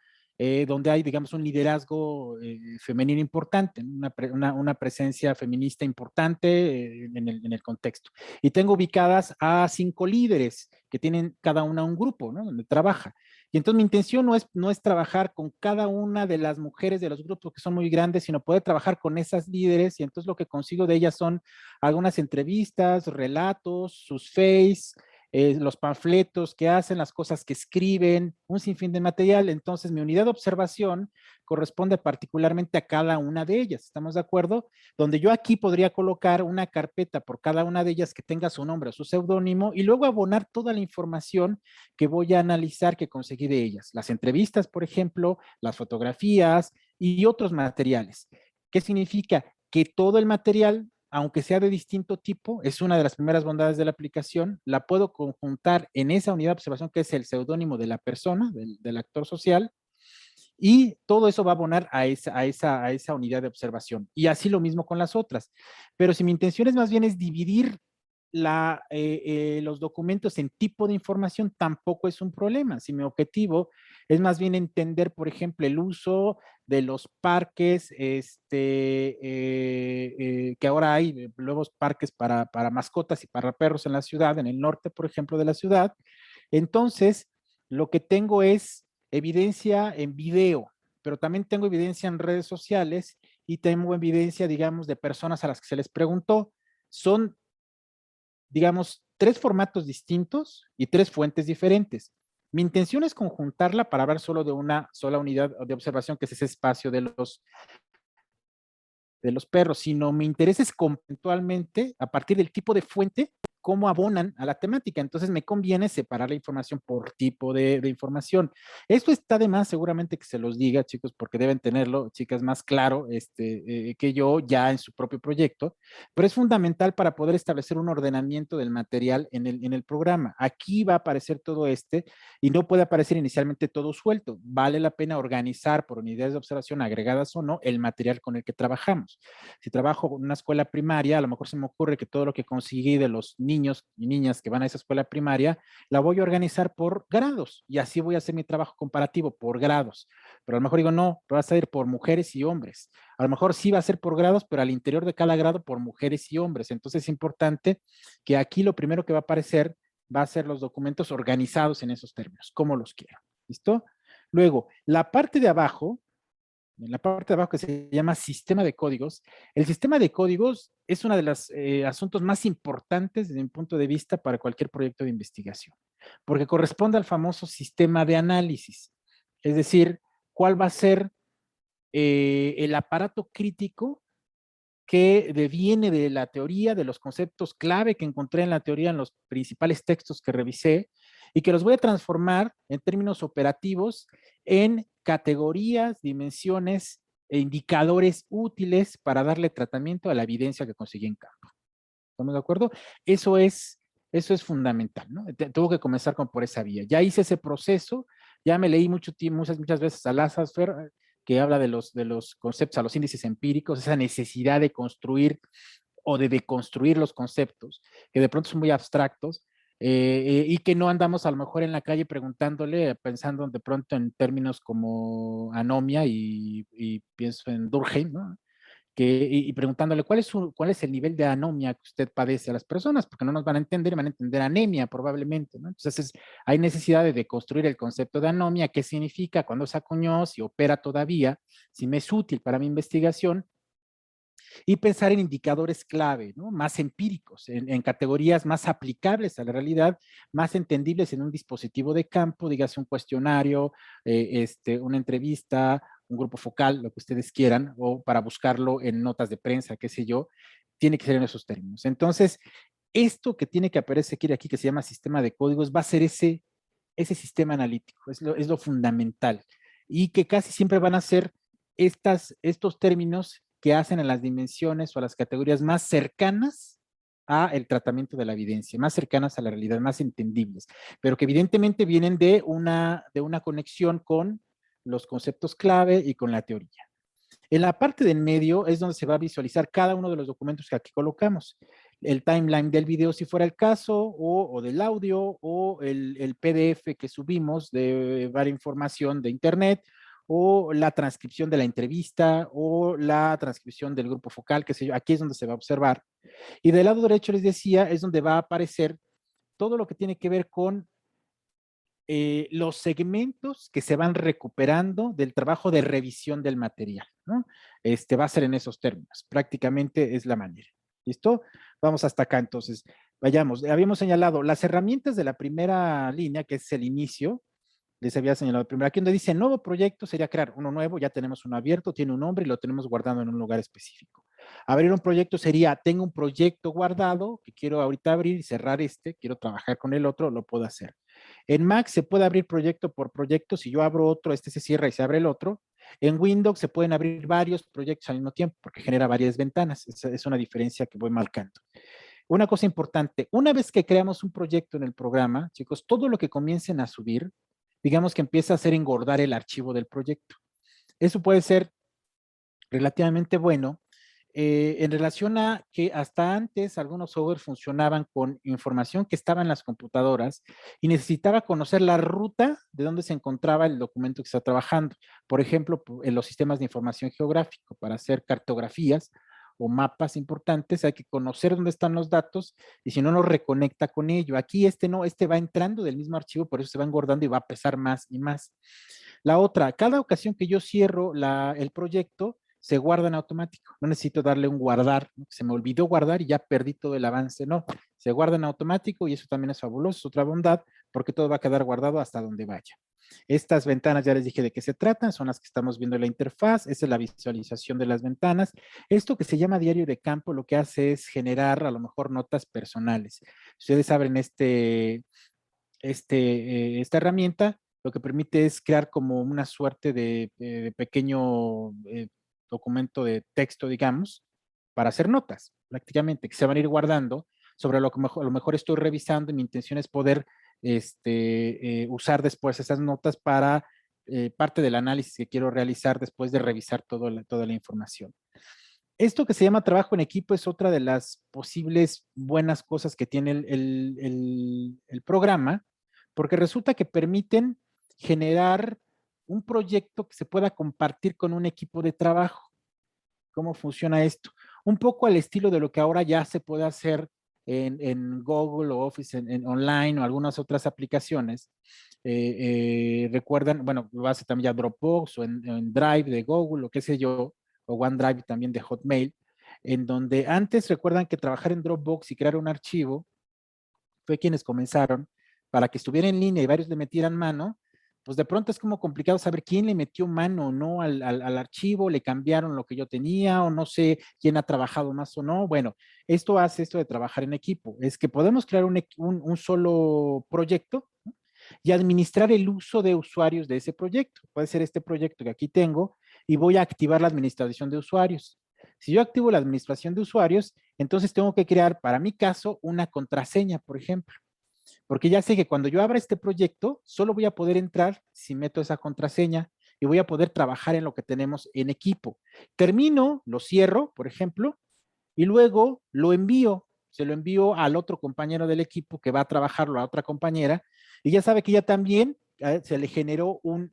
donde hay, digamos, un liderazgo femenino importante, una presencia feminista importante en el contexto. Y tengo ubicadas a 5 líderes que tienen cada una un grupo, ¿no? Donde trabaja. Y entonces mi intención no es trabajar con cada una de las mujeres de los grupos que son muy grandes, sino poder trabajar con esas líderes, y entonces lo que consigo de ellas son algunas entrevistas, relatos, sus face, los panfletos que hacen, las cosas que escriben, un sinfín de material. Entonces, mi unidad de observación corresponde particularmente a cada una de ellas, ¿estamos de acuerdo? Donde yo aquí podría colocar una carpeta por cada una de ellas que tenga su nombre o su seudónimo y luego abonar toda la información que voy a analizar que conseguí de ellas. Las entrevistas, por ejemplo, las fotografías y otros materiales. ¿Qué significa? Que todo el material, aunque sea de distinto tipo, es una de las primeras bondades de la aplicación, la puedo conjuntar en esa unidad de observación que es el seudónimo de la persona, del actor social, y todo eso va a abonar a esa unidad de observación. Y así lo mismo con las otras. Pero si mi intención es más bien es dividir los documentos en tipo de información, tampoco es un problema. Si mi objetivo es más bien entender, por ejemplo, el uso de los parques, que ahora hay nuevos parques para mascotas y para perros en la ciudad, en el norte, por ejemplo, de la ciudad, entonces lo que tengo es evidencia en video, pero también tengo evidencia en redes sociales y tengo evidencia, digamos, de personas a las que se les preguntó. Son, digamos, 3 formatos distintos y 3 fuentes diferentes. Mi intención es conjuntarla para hablar solo de una sola unidad de observación, que es ese espacio de los perros, sino mi interés es conceptualmente, a partir del tipo de fuente, cómo abonan a la temática. Entonces me conviene separar la información por tipo de información. Esto está de más seguramente que se los diga, chicos, porque deben tenerlo, chicas, más claro que yo ya en su propio proyecto, pero es fundamental para poder establecer un ordenamiento del material en el programa. Aquí va a aparecer todo y no puede aparecer inicialmente todo suelto. Vale la pena organizar por unidades de observación agregadas o no el material con el que trabajamos. Si trabajo en una escuela primaria, a lo mejor se me ocurre que todo lo que conseguí de los niños y niñas que van a esa escuela primaria, la voy a organizar por grados y así voy a hacer mi trabajo comparativo por grados. Pero a lo mejor digo, no, va a ser por mujeres y hombres. A lo mejor sí va a ser por grados, pero al interior de cada grado por mujeres y hombres. Entonces es importante que aquí lo primero que va a aparecer va a ser los documentos organizados en esos términos, como los quiero. ¿Listo? Luego, la parte de abajo, en la parte de abajo que se llama sistema de códigos. El sistema de códigos es uno de los asuntos más importantes desde mi punto de vista para cualquier proyecto de investigación, porque corresponde al famoso sistema de análisis. Es decir, cuál va a ser el aparato crítico que deviene de la teoría, de los conceptos clave que encontré en la teoría, en los principales textos que revisé, y que los voy a transformar en términos operativos en categorías, dimensiones e indicadores útiles para darle tratamiento a la evidencia que conseguí en campo. ¿Estamos de acuerdo? Eso es, eso es fundamental, ¿no? Tengo que comenzar por esa vía. Ya hice ese proceso, ya me leí muchas veces a Lazarsfeld, que habla de los conceptos, a los índices empíricos, esa necesidad de construir o de deconstruir los conceptos, que de pronto son muy abstractos, y que no andamos a lo mejor en la calle preguntándole, pensando de pronto en términos como anomia y pienso en Durkheim, ¿no? Y preguntándole cuál es el nivel de anomia que usted padece a las personas, porque no nos van a entender, van a entender anemia probablemente, ¿no? Entonces hay necesidad de deconstruir el concepto de anomia, qué significa, cuándo se acuñó, si opera todavía, si me es útil para mi investigación, y pensar en indicadores clave, ¿no? Más empíricos, en categorías más aplicables a la realidad, más entendibles en un dispositivo de campo, dígase un cuestionario, una entrevista, un grupo focal, lo que ustedes quieran, o para buscarlo en notas de prensa, qué sé yo, tiene que ser en esos términos. Entonces, esto que tiene que aparecer aquí, que se llama sistema de códigos, va a ser ese sistema analítico, es lo fundamental, y que casi siempre van a ser estos términos que hacen a las dimensiones o a las categorías más cercanas a el tratamiento de la evidencia, más cercanas a la realidad, más entendibles, pero que evidentemente vienen de una conexión con los conceptos clave y con la teoría. En la parte del medio es donde se va a visualizar cada uno de los documentos que aquí colocamos. El timeline del video, si fuera el caso, o del audio, o el PDF que subimos de varias información de internet, o la transcripción de la entrevista, o la transcripción del grupo focal, qué sé yo. Aquí es donde se va a observar. Y del lado derecho, les decía, es donde va a aparecer todo lo que tiene que ver con los segmentos que se van recuperando del trabajo de revisión del material, ¿no? Va a ser en esos términos, prácticamente es la manera. ¿Listo? Vamos hasta acá entonces. Vayamos, habíamos señalado las herramientas de la primera línea, que es el inicio, les había señalado primero. Aquí donde dice nuevo proyecto sería crear uno nuevo, ya tenemos uno abierto, tiene un nombre y lo tenemos guardado en un lugar específico. Abrir un proyecto sería, tengo un proyecto guardado que quiero ahorita abrir y cerrar quiero trabajar con el otro, lo puedo hacer. En Mac se puede abrir proyecto por proyecto, si yo abro otro, se cierra y se abre el otro. En Windows se pueden abrir varios proyectos al mismo tiempo porque genera varias ventanas. Esa es una diferencia que voy marcando. Una cosa importante, una vez que creamos un proyecto en el programa, chicos, todo lo que comiencen a subir, digamos que empieza a hacer engordar el archivo del proyecto. Eso puede ser relativamente bueno en relación a que hasta antes algunos software funcionaban con información que estaba en las computadoras y necesitaba conocer la ruta de donde se encontraba el documento que está trabajando. Por ejemplo, en los sistemas de información geográfico, para hacer cartografías o mapas importantes, hay que conocer dónde están los datos y si no, nos reconecta con ello. Aquí no, va entrando del mismo archivo, por eso se va engordando y va a pesar más y más. La otra, cada ocasión que yo cierro el proyecto, se guarda en automático. No necesito darle un guardar, ¿no? Se me olvidó guardar y ya perdí todo el avance. No, se guarda en automático y eso también es fabuloso, es otra bondad, porque todo va a quedar guardado hasta donde vaya. Estas ventanas ya les dije de qué se tratan, son las que estamos viendo en la interfaz, esa es la visualización de las ventanas. Esto que se llama diario de campo lo que hace es generar a lo mejor notas personales. Ustedes abren esta herramienta, lo que permite es crear como una suerte de pequeño documento de texto, digamos, para hacer notas, prácticamente, que se van a ir guardando sobre lo que a lo mejor estoy revisando y mi intención es poder usar después esas notas para parte del análisis que quiero realizar después de revisar toda la información. Esto que se llama trabajo en equipo es otra de las posibles buenas cosas que tiene el programa, porque resulta que permiten generar un proyecto que se pueda compartir con un equipo de trabajo. ¿Cómo funciona esto? Un poco al estilo de lo que ahora ya se puede hacer en Google o Office en online o algunas otras aplicaciones. Recuerdan, bueno, lo hace también ya Dropbox o en Drive de Google o qué sé yo, o OneDrive también de Hotmail, en donde antes recuerdan que trabajar en Dropbox y crear un archivo fue quienes comenzaron para que estuviera en línea y varios le metieran mano, pues de pronto es como complicado saber quién le metió mano o no al archivo, le cambiaron lo que yo tenía o no sé quién ha trabajado más o no. Bueno, esto hace esto de trabajar en equipo, es que podemos crear un solo proyecto, ¿no? Y administrar el uso de usuarios de ese proyecto. Puede ser este proyecto que aquí tengo y voy a activar la administración de usuarios. Si yo activo la administración de usuarios, entonces tengo que crear, para mi caso, una contraseña, por ejemplo. Porque ya sé que cuando yo abra este proyecto, solo voy a poder entrar si meto esa contraseña y voy a poder trabajar en lo que tenemos en equipo. Termino, lo cierro, por ejemplo, y luego lo envío. Se lo envío al otro compañero del equipo que va a trabajarlo a otra compañera y ya sabe que ya también se le generó un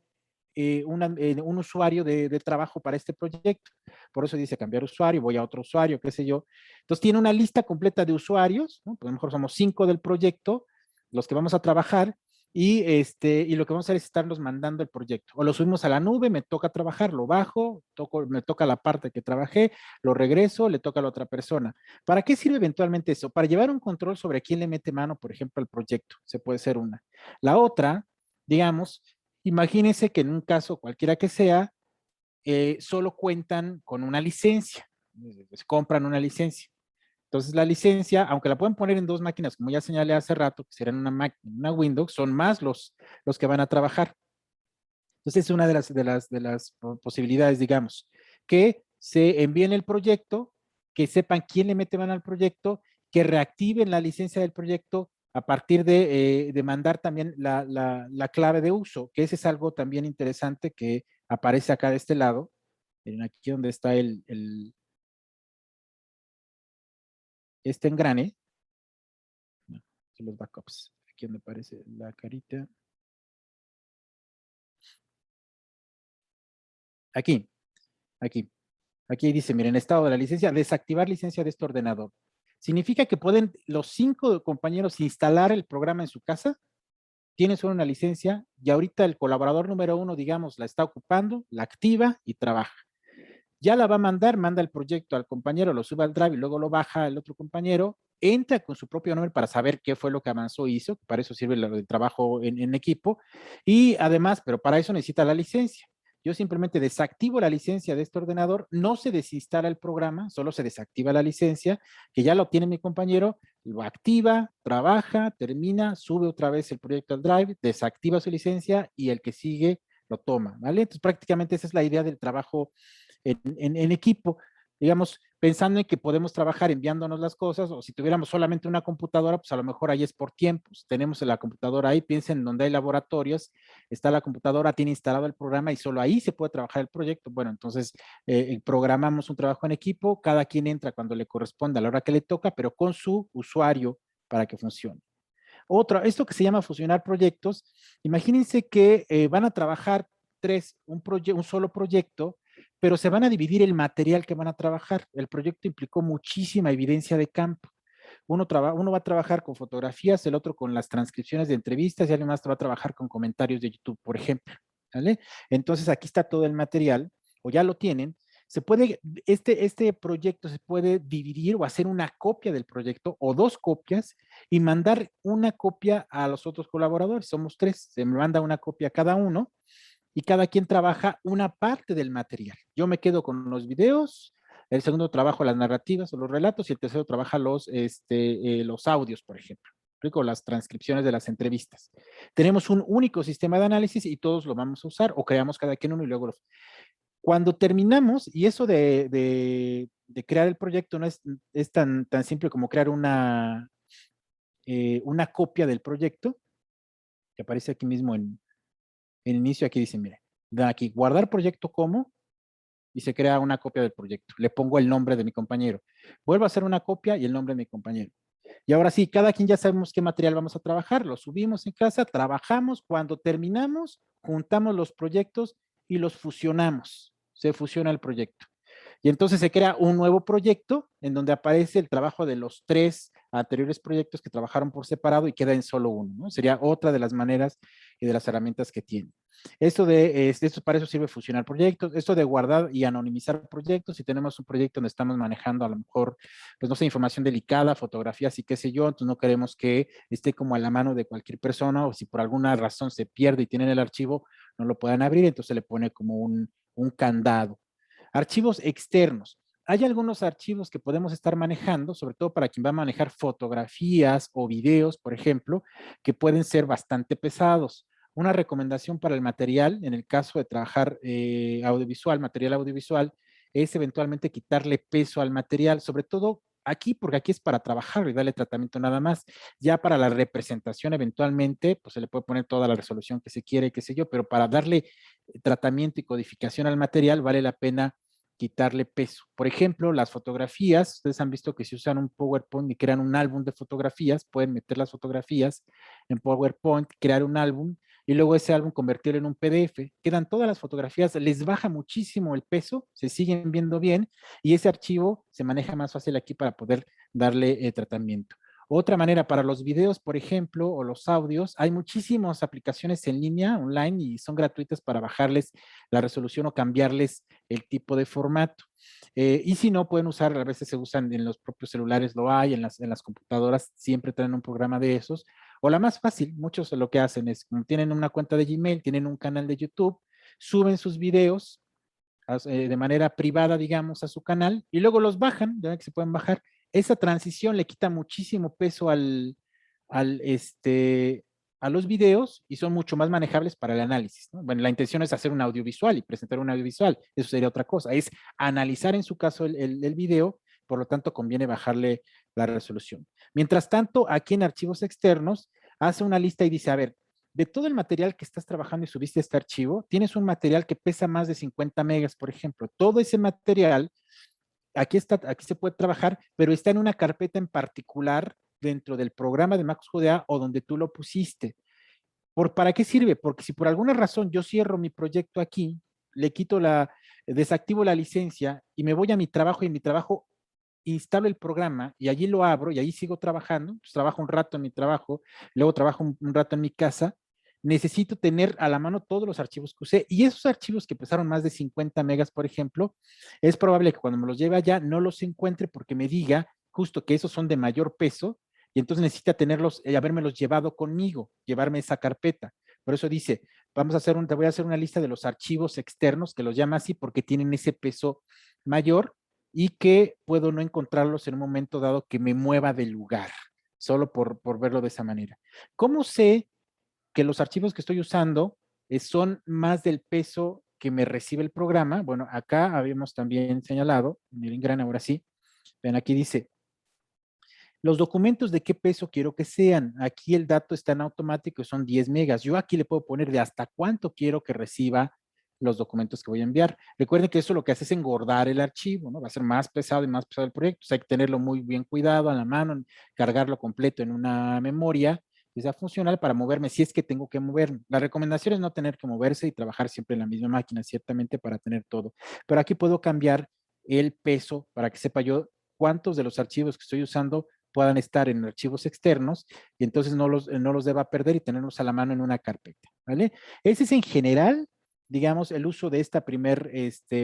usuario de trabajo para este proyecto. Por eso dice cambiar usuario, voy a otro usuario, qué sé yo. Entonces tiene una lista completa de usuarios, ¿no? Pues a lo mejor somos 5 del proyecto, los que vamos a trabajar, y lo que vamos a hacer es estarlos mandando el proyecto. O lo subimos a la nube, me toca trabajar, lo bajo, me toca la parte que trabajé, lo regreso, le toca a la otra persona. ¿Para qué sirve eventualmente eso? Para llevar un control sobre quién le mete mano, por ejemplo, al proyecto. Se puede ser una. La otra, digamos, imagínense que en un caso cualquiera que sea, solo cuentan con una licencia, se compran una licencia. Entonces la licencia, aunque la pueden poner en dos máquinas, como ya señalé hace rato, que serán una Windows, son más los que van a trabajar. Entonces, es una de las posibilidades, digamos, que se envíen el proyecto, que sepan quién le mete mano al proyecto, que reactiven la licencia del proyecto a partir de mandar también la clave de uso, que ese es algo también interesante que aparece acá de este lado, aquí donde está este engrane, los backups, aquí donde aparece la carita. Aquí, aquí. Aquí dice, miren, estado de la licencia, desactivar licencia de este ordenador. Significa que pueden los 5 compañeros instalar el programa en su casa, tiene solo una licencia y ahorita el colaborador número 1, digamos, la está ocupando, la activa y trabaja. Ya la va a mandar, manda el proyecto al compañero, lo sube al Drive y luego lo baja el otro compañero, entra con su propio nombre para saber qué fue lo que avanzó y hizo, para eso sirve el trabajo en equipo, y además, pero para eso necesita la licencia. Yo simplemente desactivo la licencia de este ordenador, no se desinstala el programa, solo se desactiva la licencia, que ya lo tiene mi compañero, lo activa, trabaja, termina, sube otra vez el proyecto al Drive, desactiva su licencia y el que sigue lo toma, ¿vale? Entonces prácticamente esa es la idea del trabajo en equipo, digamos, pensando en que podemos trabajar enviándonos las cosas, o si tuviéramos solamente una computadora, pues a lo mejor ahí es por tiempos. Tenemos la computadora ahí, piensen donde hay laboratorios, está la computadora, tiene instalado el programa y solo ahí se puede trabajar el proyecto. Bueno, entonces programamos un trabajo en equipo, cada quien entra cuando le corresponde a la hora que le toca, pero con su usuario para que funcione. Otra, esto que se llama fusionar proyectos, imagínense que van a trabajar un solo proyecto, pero se van a dividir el material que van a trabajar. El proyecto implicó muchísima evidencia de campo. Uno va a trabajar con fotografías, el otro con las transcripciones de entrevistas y alguien más va a trabajar con comentarios de YouTube, por ejemplo. ¿Vale? Entonces aquí está todo el material, o ya lo tienen. Este proyecto se puede dividir o hacer una copia del proyecto o 2 copias y mandar una copia a los otros colaboradores. Somos 3, se me manda una copia a cada uno y cada quien trabaja una parte del material. Yo me quedo con los videos, el segundo trabajo las narrativas o los relatos y el tercero trabaja los audios, por ejemplo, con las transcripciones de las entrevistas. Tenemos un único sistema de análisis y todos lo vamos a usar o creamos cada quien uno y luego los... Cuando terminamos, y eso de crear el proyecto no es tan simple como crear una copia del proyecto, que aparece aquí mismo en inicio, aquí dice, mire, da aquí, guardar proyecto como, y se crea una copia del proyecto. Le pongo el nombre de mi compañero. Vuelvo a hacer una copia y el nombre de mi compañero. Y ahora sí, cada quien ya sabemos qué material vamos a trabajar, lo subimos en casa, trabajamos, cuando terminamos, juntamos los proyectos y los fusionamos. Se fusiona el proyecto. Y entonces se crea un nuevo proyecto en donde aparece el trabajo de los 3 anteriores proyectos que trabajaron por separado y queda en solo uno, ¿no? Sería otra de las maneras y de las herramientas que tiene. Esto para eso sirve fusionar proyectos, esto de guardar y anonimizar proyectos, si tenemos un proyecto donde estamos manejando a lo mejor, pues no sé, información delicada, fotografías y qué sé yo, entonces no queremos que esté como a la mano de cualquier persona o si por alguna razón se pierde y tienen el archivo, no lo puedan abrir, entonces le pone como un candado. Archivos externos. Hay algunos archivos que podemos estar manejando, sobre todo para quien va a manejar fotografías o videos, por ejemplo, que pueden ser bastante pesados. Una recomendación para el material, en el caso de trabajar audiovisual, material audiovisual, es eventualmente quitarle peso al material, sobre todo aquí, porque aquí es para trabajar y darle tratamiento nada más. Ya para la representación, eventualmente, pues se le puede poner toda la resolución que se quiere, qué sé yo, pero para darle tratamiento y codificación al material, vale la pena quitarle peso. Por ejemplo, las fotografías, ustedes han visto que si usan un PowerPoint y crean un álbum de fotografías, pueden meter las fotografías en PowerPoint, crear un álbum y luego ese álbum convertirlo en un PDF. Quedan todas las fotografías, les baja muchísimo el peso, se siguen viendo bien y ese archivo se maneja más fácil aquí para poder darle tratamiento. Otra manera para los videos, por ejemplo, o los audios, hay muchísimas aplicaciones en línea, online, y son gratuitas para bajarles la resolución o cambiarles el tipo de formato. Y si no, pueden usar, a veces se usan en los propios celulares, lo hay, en las computadoras siempre traen un programa de esos. O la más fácil, muchos lo que hacen es, como tienen una cuenta de Gmail, tienen un canal de YouTube, suben sus videos de manera privada, digamos, a su canal y luego los bajan, ya que se pueden bajar. Esa transición le quita muchísimo peso a los videos y son mucho más manejables para el análisis, ¿no? Bueno, la intención es hacer un audiovisual y presentar un audiovisual, eso sería otra cosa, es analizar en su caso el video, por lo tanto conviene bajarle la resolución. Mientras tanto, aquí en archivos externos, hace una lista y dice, a ver, de todo el material que estás trabajando y subiste a este archivo, tienes un material que pesa más de 50 megas, por ejemplo. Todo ese material, aquí está, aquí se puede trabajar, pero está en una carpeta en particular dentro del programa de Macros JDA o donde tú lo pusiste. ¿Para qué sirve? Porque si por alguna razón yo cierro mi proyecto aquí, le quito desactivo la licencia y me voy a mi trabajo y en mi trabajo instalo el programa y allí lo abro y ahí sigo trabajando, pues trabajo un rato en mi trabajo, luego trabajo un rato en mi casa, necesito tener a la mano todos los archivos que usé y esos archivos que pesaron más de 50 megas, por ejemplo, es probable que cuando me los lleve allá no los encuentre porque me diga justo que esos son de mayor peso y entonces necesita tenerlos, habérmelos llevado conmigo, llevarme esa carpeta. Por eso dice, te voy a hacer una lista de los archivos externos, que los llama así porque tienen ese peso mayor y que puedo no encontrarlos en un momento dado que me mueva del lugar, solo por verlo de esa manera. ¿Cómo sé que los archivos que estoy usando son más del peso que me recibe el programa? Bueno, acá habíamos también señalado, miren, gran ahora sí, ven aquí dice, los documentos de qué peso quiero que sean. Aquí el dato está en automático y son 10 megas. Yo aquí le puedo poner de hasta cuánto quiero que reciba los documentos que voy a enviar. Recuerden que eso lo que hace es engordar el archivo, ¿no? Va a ser más pesado y más pesado el proyecto. O sea, hay que tenerlo muy bien cuidado a la mano, cargarlo completo en una memoria que sea funcional para moverme si es que tengo que moverme. La recomendación es no tener que moverse y trabajar siempre en la misma máquina, ciertamente para tener todo. Pero aquí puedo cambiar el peso para que sepa yo cuántos de los archivos que estoy usando puedan estar en archivos externos y entonces no los deba perder y tenerlos a la mano en una carpeta, ¿vale? Ese es en general, digamos, el uso de esta primer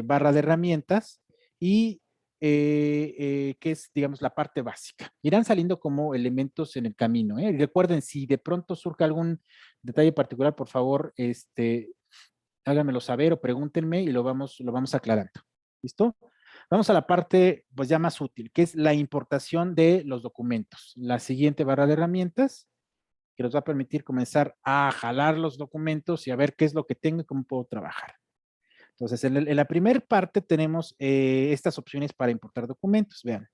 barra de herramientas y que es, digamos, la parte básica. Irán saliendo como elementos en el camino, ¿eh? Recuerden, si de pronto surge algún detalle particular, por favor, háganmelo saber o pregúntenme y lo vamos aclarando. ¿Listo? Vamos a la parte pues ya más útil, que es la importación de los documentos. La siguiente barra de herramientas que nos va a permitir comenzar a jalar los documentos y a ver qué es lo que tengo y cómo puedo trabajar. Entonces, en la primera parte tenemos estas opciones para importar documentos. Vean,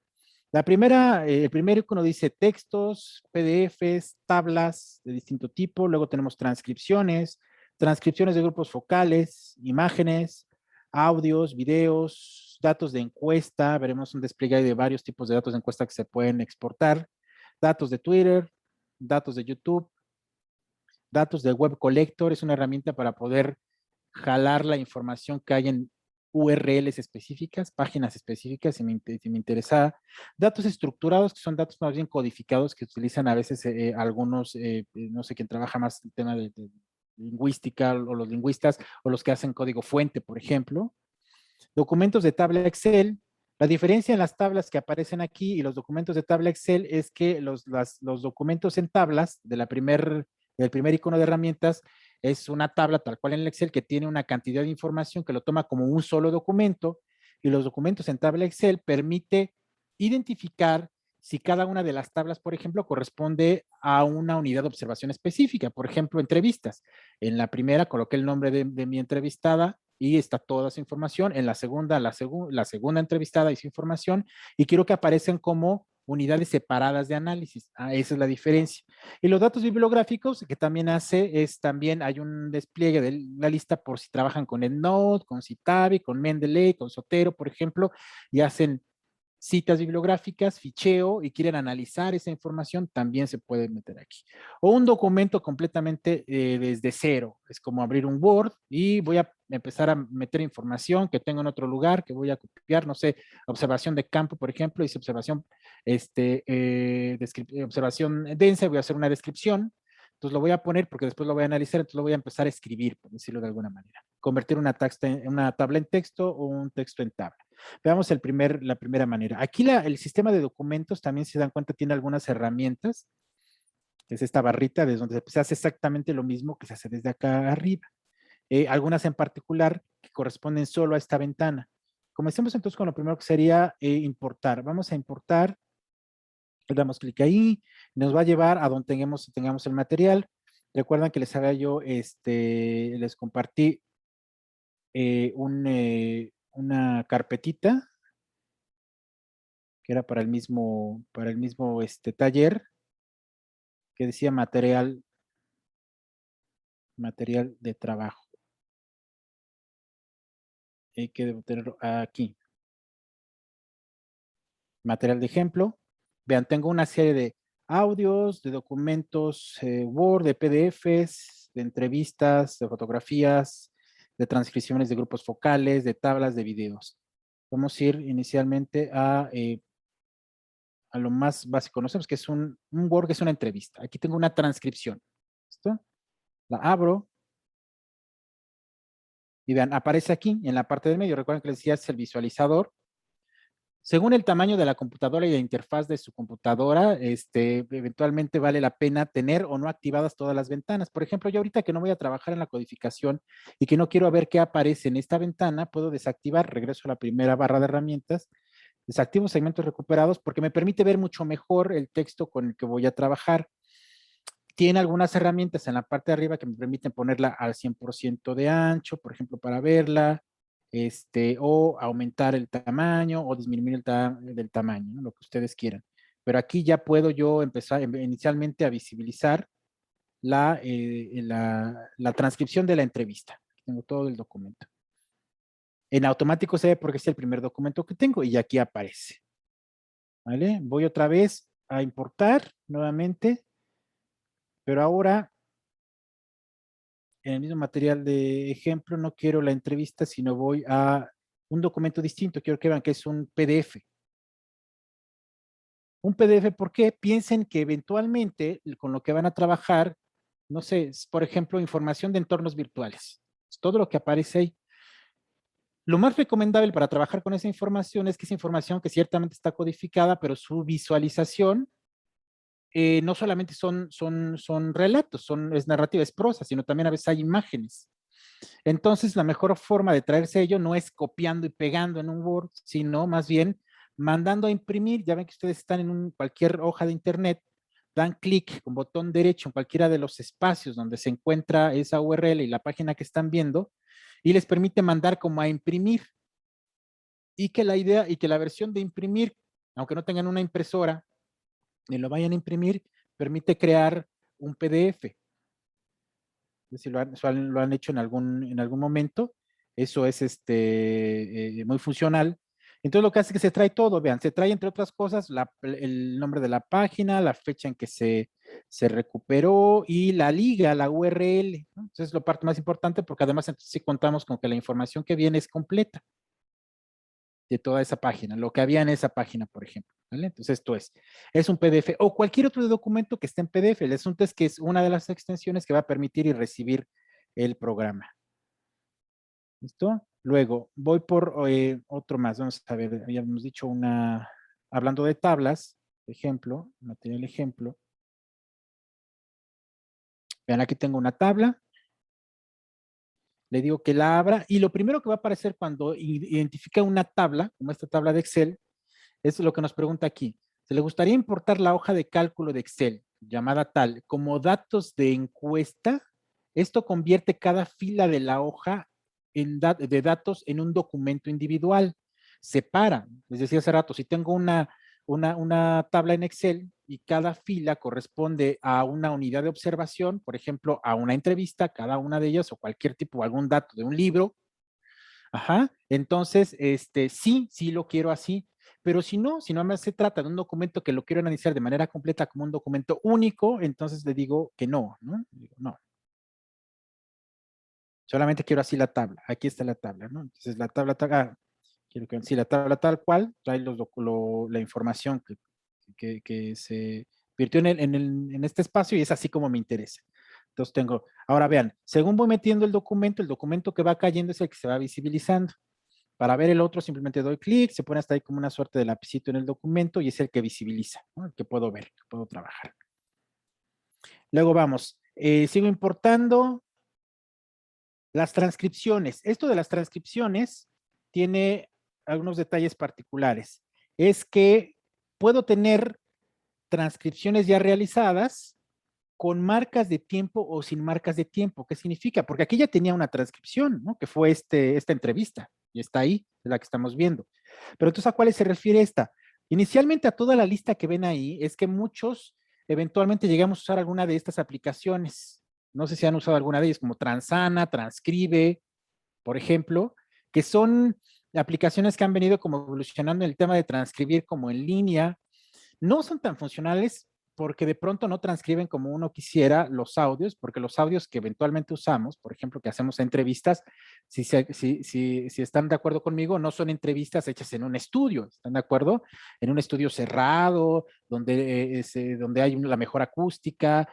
el primer icono dice textos, PDFs, tablas de distinto tipo. Luego tenemos transcripciones de grupos focales, imágenes, audios, videos, datos de encuesta. Veremos un despliegue de varios tipos de datos de encuesta que se pueden exportar. Datos de Twitter, datos de YouTube, datos de Web Collector. Es una herramienta para poder jalar la información que hay en URLs específicas, páginas específicas, si me interesa. Datos estructurados, que son datos más bien codificados, que utilizan a veces algunos, no sé quién trabaja más el tema de lingüística, o los lingüistas, o los que hacen código fuente, por ejemplo. Documentos de tabla Excel. La diferencia en las tablas que aparecen aquí y los documentos de tabla Excel es que los documentos en tablas del primer icono de herramientas es una tabla tal cual en el Excel que tiene una cantidad de información que lo toma como un solo documento y los documentos en tabla Excel permite identificar si cada una de las tablas, por ejemplo, corresponde a una unidad de observación específica. Por ejemplo, entrevistas. En la primera coloqué el nombre de mi entrevistada y está toda esa información. En la segunda, la segunda entrevistada y su información y quiero que aparecen como unidades separadas de análisis. Esa es la diferencia. Y los datos bibliográficos que también también hay un despliegue de la lista por si trabajan con EndNote, con Citavi, con Mendeley, con Zotero, por ejemplo, y hacen citas bibliográficas, ficheo y quieren analizar esa información, también se puede meter aquí. O un documento completamente desde cero. Es como abrir un Word y voy a empezar a meter información que tengo en otro lugar, que voy a copiar, no sé, observación de campo, por ejemplo, dice observación densa, voy a hacer una descripción. Entonces lo voy a poner porque después lo voy a analizar, entonces lo voy a empezar a escribir, por decirlo de alguna manera. Convertir una tabla en texto o un texto en tabla. Veamos la primera manera. Aquí el sistema de documentos también, si se dan cuenta, tiene algunas herramientas. Es esta barrita desde donde se hace exactamente lo mismo que se hace desde acá arriba. Algunas en particular que corresponden solo a esta ventana. Comencemos entonces con lo primero que sería importar. Vamos a importar, le damos clic ahí, nos va a llevar a donde tengamos el material. Recuerdan que les había yo, les compartí una carpetita que era para el mismo taller, que decía material de trabajo. Hay que debo tenerlo aquí. Material de ejemplo. Vean, tengo una serie de audios, de documentos Word, de PDFs, de entrevistas, de fotografías, de transcripciones de grupos focales, de tablas, de videos. Vamos a ir inicialmente a lo más básico. No sabemos que es un Word, que es una entrevista. Aquí tengo una transcripción. ¿Listo? La abro. Y vean, aparece aquí en la parte del medio. Recuerden que les decía, es el visualizador. Según el tamaño de la computadora y la interfaz de su computadora, eventualmente vale la pena tener o no activadas todas las ventanas. Por ejemplo, yo ahorita que no voy a trabajar en la codificación y que no quiero ver qué aparece en esta ventana, puedo desactivar, regreso a la primera barra de herramientas, desactivo segmentos recuperados porque me permite ver mucho mejor el texto con el que voy a trabajar. Tiene algunas herramientas en la parte de arriba que me permiten ponerla al 100% de ancho, por ejemplo, para verla, o aumentar el tamaño o disminuir del tamaño, ¿no? Lo que ustedes quieran. Pero aquí ya puedo yo empezar inicialmente a visibilizar la transcripción de la entrevista. Tengo todo el documento. En automático se ve porque es el primer documento que tengo y aquí aparece. ¿Vale? Voy otra vez a importar nuevamente, pero ahora en el mismo material de ejemplo no quiero la entrevista, sino voy a un documento distinto. Quiero que vean que es un PDF. Un PDF, ¿por qué? Piensen que eventualmente con lo que van a trabajar, no sé, por ejemplo, información de entornos virtuales. Es todo lo que aparece ahí. Lo más recomendable para trabajar con esa información es que esa información que ciertamente está codificada, pero su visualización no solamente son relatos, es narrativa, es prosa, sino también a veces hay imágenes. Entonces, la mejor forma de traerse ello no es copiando y pegando en un Word, sino más bien mandando a imprimir. Ya ven que ustedes están en cualquier hoja de internet, dan clic con botón derecho en cualquiera de los espacios donde se encuentra esa URL y la página que están viendo, y les permite mandar como a imprimir. Y que la idea y que la versión de imprimir, aunque no tengan una impresora y lo vayan a imprimir, permite crear un PDF. Si lo han hecho en algún momento, eso es muy funcional. Entonces lo que hace es que se trae todo, vean, se trae entre otras cosas el nombre de la página, la fecha en que se recuperó y la liga, la URL, ¿no? Entonces es la parte más importante porque además sí contamos con que la información que viene es completa de toda esa página, lo que había en esa página, por ejemplo. ¿Vale? Entonces esto es un PDF o cualquier otro documento que esté en PDF. El asunto es que es una de las extensiones que va a permitir y recibir el programa. ¿Listo? Luego voy por otro más. Vamos a ver, ya hemos dicho hablando de tablas, ejemplo, material ejemplo. Vean, aquí tengo una tabla. Le digo que la abra y lo primero que va a aparecer cuando identifica una tabla, como esta tabla de Excel, es lo que nos pregunta aquí. ¿Se le gustaría importar la hoja de cálculo de Excel, llamada tal, como datos de encuesta? Esto convierte cada fila de la hoja de datos en un documento individual. Separa, les decía hace rato, si tengo una tabla en Excel y cada fila corresponde a una unidad de observación, por ejemplo, a una entrevista, cada una de ellas o cualquier tipo, algún dato de un libro. Ajá, entonces, sí lo quiero así, pero si no más se trata de un documento que lo quiero analizar de manera completa como un documento único, entonces le digo que no, ¿no? Digo, no, solamente quiero así la tabla, aquí está la tabla, ¿no? Entonces la tabla, quiero que sí, la tabla tal cual, trae la información que se virtió en este espacio y es así como me interesa. Entonces ahora vean, según voy metiendo el documento que va cayendo es el que se va visibilizando. Para ver el otro simplemente doy clic, se pone hasta ahí como una suerte de lapicito en el documento y es el que visibiliza, ¿no? El que puedo ver, que puedo trabajar. Luego vamos, sigo importando las transcripciones. Esto de las transcripciones tiene algunos detalles particulares. Es que puedo tener transcripciones ya realizadas con marcas de tiempo o sin marcas de tiempo. ¿Qué significa? Porque aquí ya tenía una transcripción, ¿no? Que fue esta entrevista, y está ahí, es la que estamos viendo. Pero entonces, ¿a cuáles se refiere esta? Inicialmente a toda la lista que ven ahí, es que muchos eventualmente llegamos a usar alguna de estas aplicaciones. No sé si han usado alguna de ellas, como Transana, Transcribe, por ejemplo, que son aplicaciones que han venido como evolucionando en el tema de transcribir como en línea. No son tan funcionales porque de pronto no transcriben como uno quisiera los audios, porque los audios que eventualmente usamos, por ejemplo, que hacemos entrevistas, si están de acuerdo conmigo, no son entrevistas hechas en un estudio, ¿están de acuerdo? En un estudio cerrado, donde hay la mejor acústica,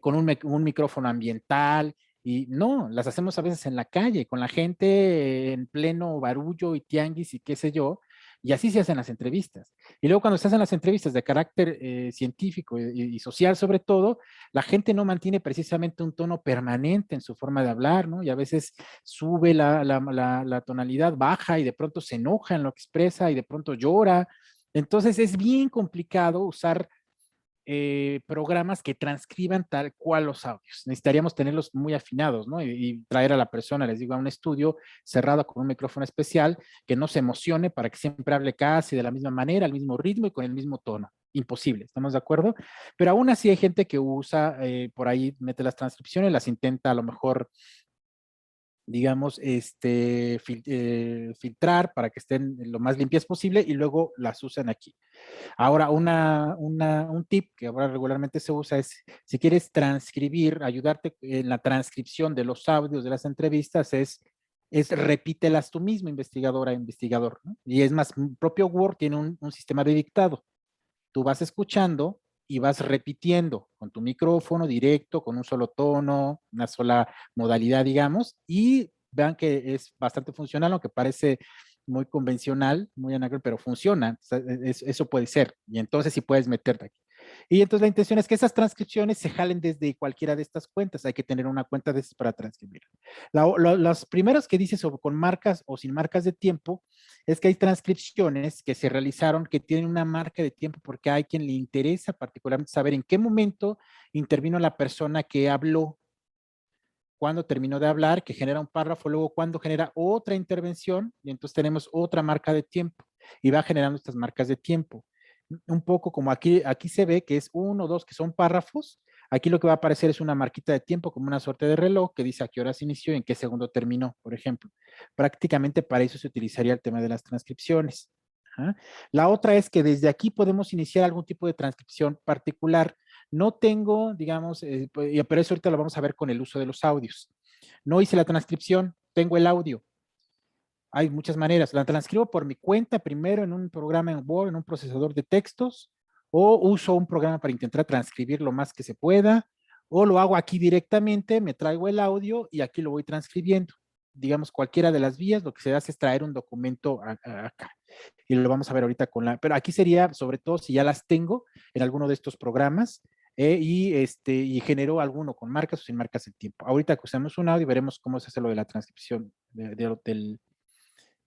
con un micrófono ambiental, y no, las hacemos a veces en la calle, con la gente en pleno barullo y tianguis y qué sé yo, y así se hacen las entrevistas. Y luego cuando se hacen las entrevistas de carácter científico y social sobre todo, la gente no mantiene precisamente un tono permanente en su forma de hablar, ¿no? Y a veces sube la tonalidad, baja y de pronto se enoja en lo que expresa y de pronto llora. Entonces es bien complicado usar programas que transcriban tal cual los audios. Necesitaríamos tenerlos muy afinados, ¿no? Y traer a la persona, les digo, a un estudio cerrado con un micrófono especial que no se emocione para que siempre hable casi de la misma manera, al mismo ritmo y con el mismo tono. Imposible, ¿estamos de acuerdo? Pero aún así hay gente que usa, por ahí mete las transcripciones, las intenta a lo mejor digamos, filtrar para que estén lo más limpias posible y luego las usan aquí. Ahora, un tip que ahora regularmente se usa es, si quieres transcribir, ayudarte en la transcripción de los audios de las entrevistas, es repítelas tú mismo, investigadora, investigador, ¿no? Y es más, propio Word tiene un sistema de dictado. Tú vas escuchando y vas repitiendo con tu micrófono directo, con un solo tono, una sola modalidad, digamos, y vean que es bastante funcional, aunque parece muy convencional, muy anacrónico, pero funciona. O sea, eso puede ser. Y entonces sí puedes meterte aquí. Y entonces la intención es que esas transcripciones se jalen desde cualquiera de estas cuentas. Hay que tener una cuenta de estas para transcribir. Las primeras que dice sobre con marcas o sin marcas de tiempo es que hay transcripciones que se realizaron que tienen una marca de tiempo porque hay quien le interesa particularmente saber en qué momento intervino la persona que habló, cuando terminó de hablar, que genera un párrafo, luego cuando genera otra intervención, y entonces tenemos otra marca de tiempo, y va generando estas marcas de tiempo. Un poco como aquí se ve que es uno o dos que son párrafos, aquí lo que va a aparecer es una marquita de tiempo, como una suerte de reloj que dice a qué hora se inició y en qué segundo terminó, por ejemplo. Prácticamente para eso se utilizaría el tema de las transcripciones. Ajá. La otra es que desde aquí podemos iniciar algún tipo de transcripción particular. No tengo, digamos, pero eso ahorita lo vamos a ver con el uso de los audios. No hice la transcripción, tengo el audio. Hay muchas maneras. La transcribo por mi cuenta primero en un programa en Word, en un procesador de textos, o uso un programa para intentar transcribir lo más que se pueda, o lo hago aquí directamente, me traigo el audio y aquí lo voy transcribiendo. Digamos, cualquiera de las vías, lo que se hace es traer un documento acá. Y lo vamos a ver ahorita con la... Pero aquí sería, sobre todo, si ya las tengo en alguno de estos programas, y generó alguno con marcas o sin marcas el tiempo. Ahorita que usamos un audio, veremos cómo se hace lo de la transcripción del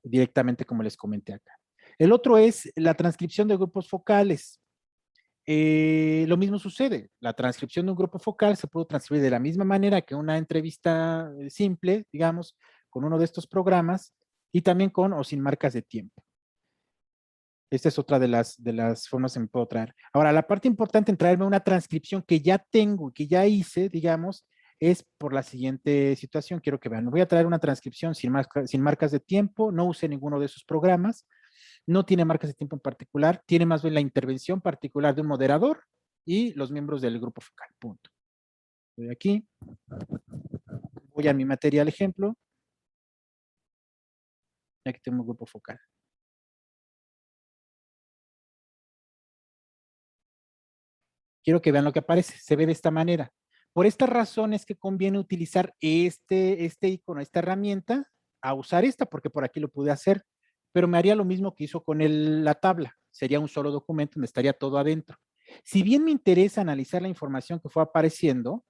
directamente como les comenté acá. El otro es la transcripción de grupos focales. Lo mismo sucede, la transcripción de un grupo focal se puede transcribir de la misma manera que una entrevista simple, digamos, con uno de estos programas y también con o sin marcas de tiempo. Esta es otra de las formas que me puedo traer. Ahora, la parte importante en traerme una transcripción que ya tengo, que ya hice, digamos, es por la siguiente situación. Quiero que vean, me voy a traer una transcripción sin marcas de tiempo, no use ninguno de esos programas, no tiene marcas de tiempo en particular, tiene más bien la intervención particular de un moderador y los miembros del grupo focal, punto. Voy aquí, voy a mi material ejemplo, y aquí tengo un grupo focal. Quiero que vean lo que aparece, se ve de esta manera. Por estas razones que conviene utilizar este icono, esta herramienta, a usar esta, porque por aquí lo pude hacer, pero me haría lo mismo que hizo con la tabla. Sería un solo documento donde estaría todo adentro. Si bien me interesa analizar la información que fue apareciendo,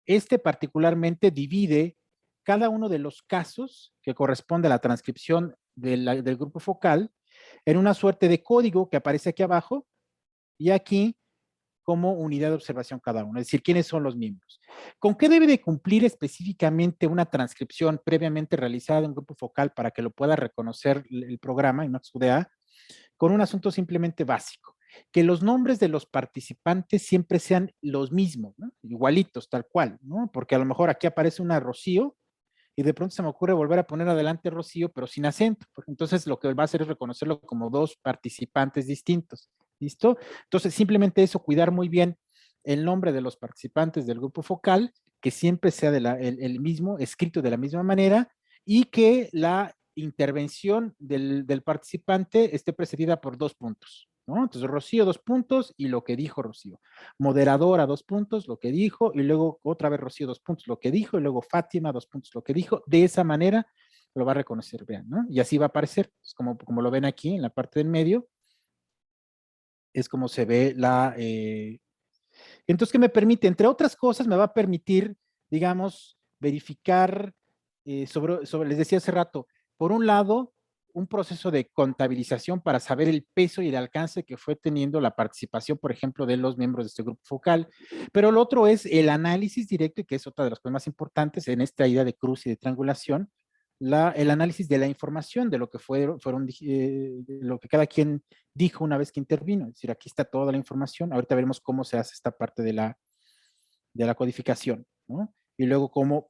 este particularmente divide cada uno de los casos que corresponde a la transcripción del grupo focal en una suerte de código que aparece aquí abajo y aquí como unidad de observación cada uno, es decir, quiénes son los miembros. ¿Con qué debe de cumplir específicamente una transcripción previamente realizada en un grupo focal para que lo pueda reconocer el programa en Max UDA? Con un asunto simplemente básico, que los nombres de los participantes siempre sean los mismos, ¿no? Igualitos, tal cual, ¿no? Porque a lo mejor aquí aparece una Rocío y de pronto se me ocurre volver a poner adelante Rocío, pero sin acento. Entonces lo que va a hacer es reconocerlo como dos participantes distintos. ¿Listo? Entonces simplemente eso, cuidar muy bien el nombre de los participantes del grupo focal, que siempre sea el mismo, escrito de la misma manera, y que la intervención del participante esté precedida por 2 puntos, ¿no? Entonces, Rocío, 2 puntos, y lo que dijo Rocío. Moderadora, 2 puntos, lo que dijo, y luego otra vez Rocío, 2 puntos, lo que dijo, y luego Fátima, 2 puntos, lo que dijo. De esa manera lo va a reconocer, vean, ¿no? Y así va a aparecer, es como lo ven aquí en la parte del medio, es como se ve entonces, ¿qué me permite? Entre otras cosas, me va a permitir, digamos, verificar les decía hace rato, por un lado, un proceso de contabilización para saber el peso y el alcance que fue teniendo la participación, por ejemplo, de los miembros de este grupo focal. Pero lo otro es el análisis directo, que es otra de las cosas más importantes en esta idea de cruz y de triangulación, el análisis de la información, de lo que lo que cada quien dijo una vez que intervino. Es decir, aquí está toda la información. Ahorita veremos cómo se hace esta parte de la codificación, ¿no? Y luego cómo,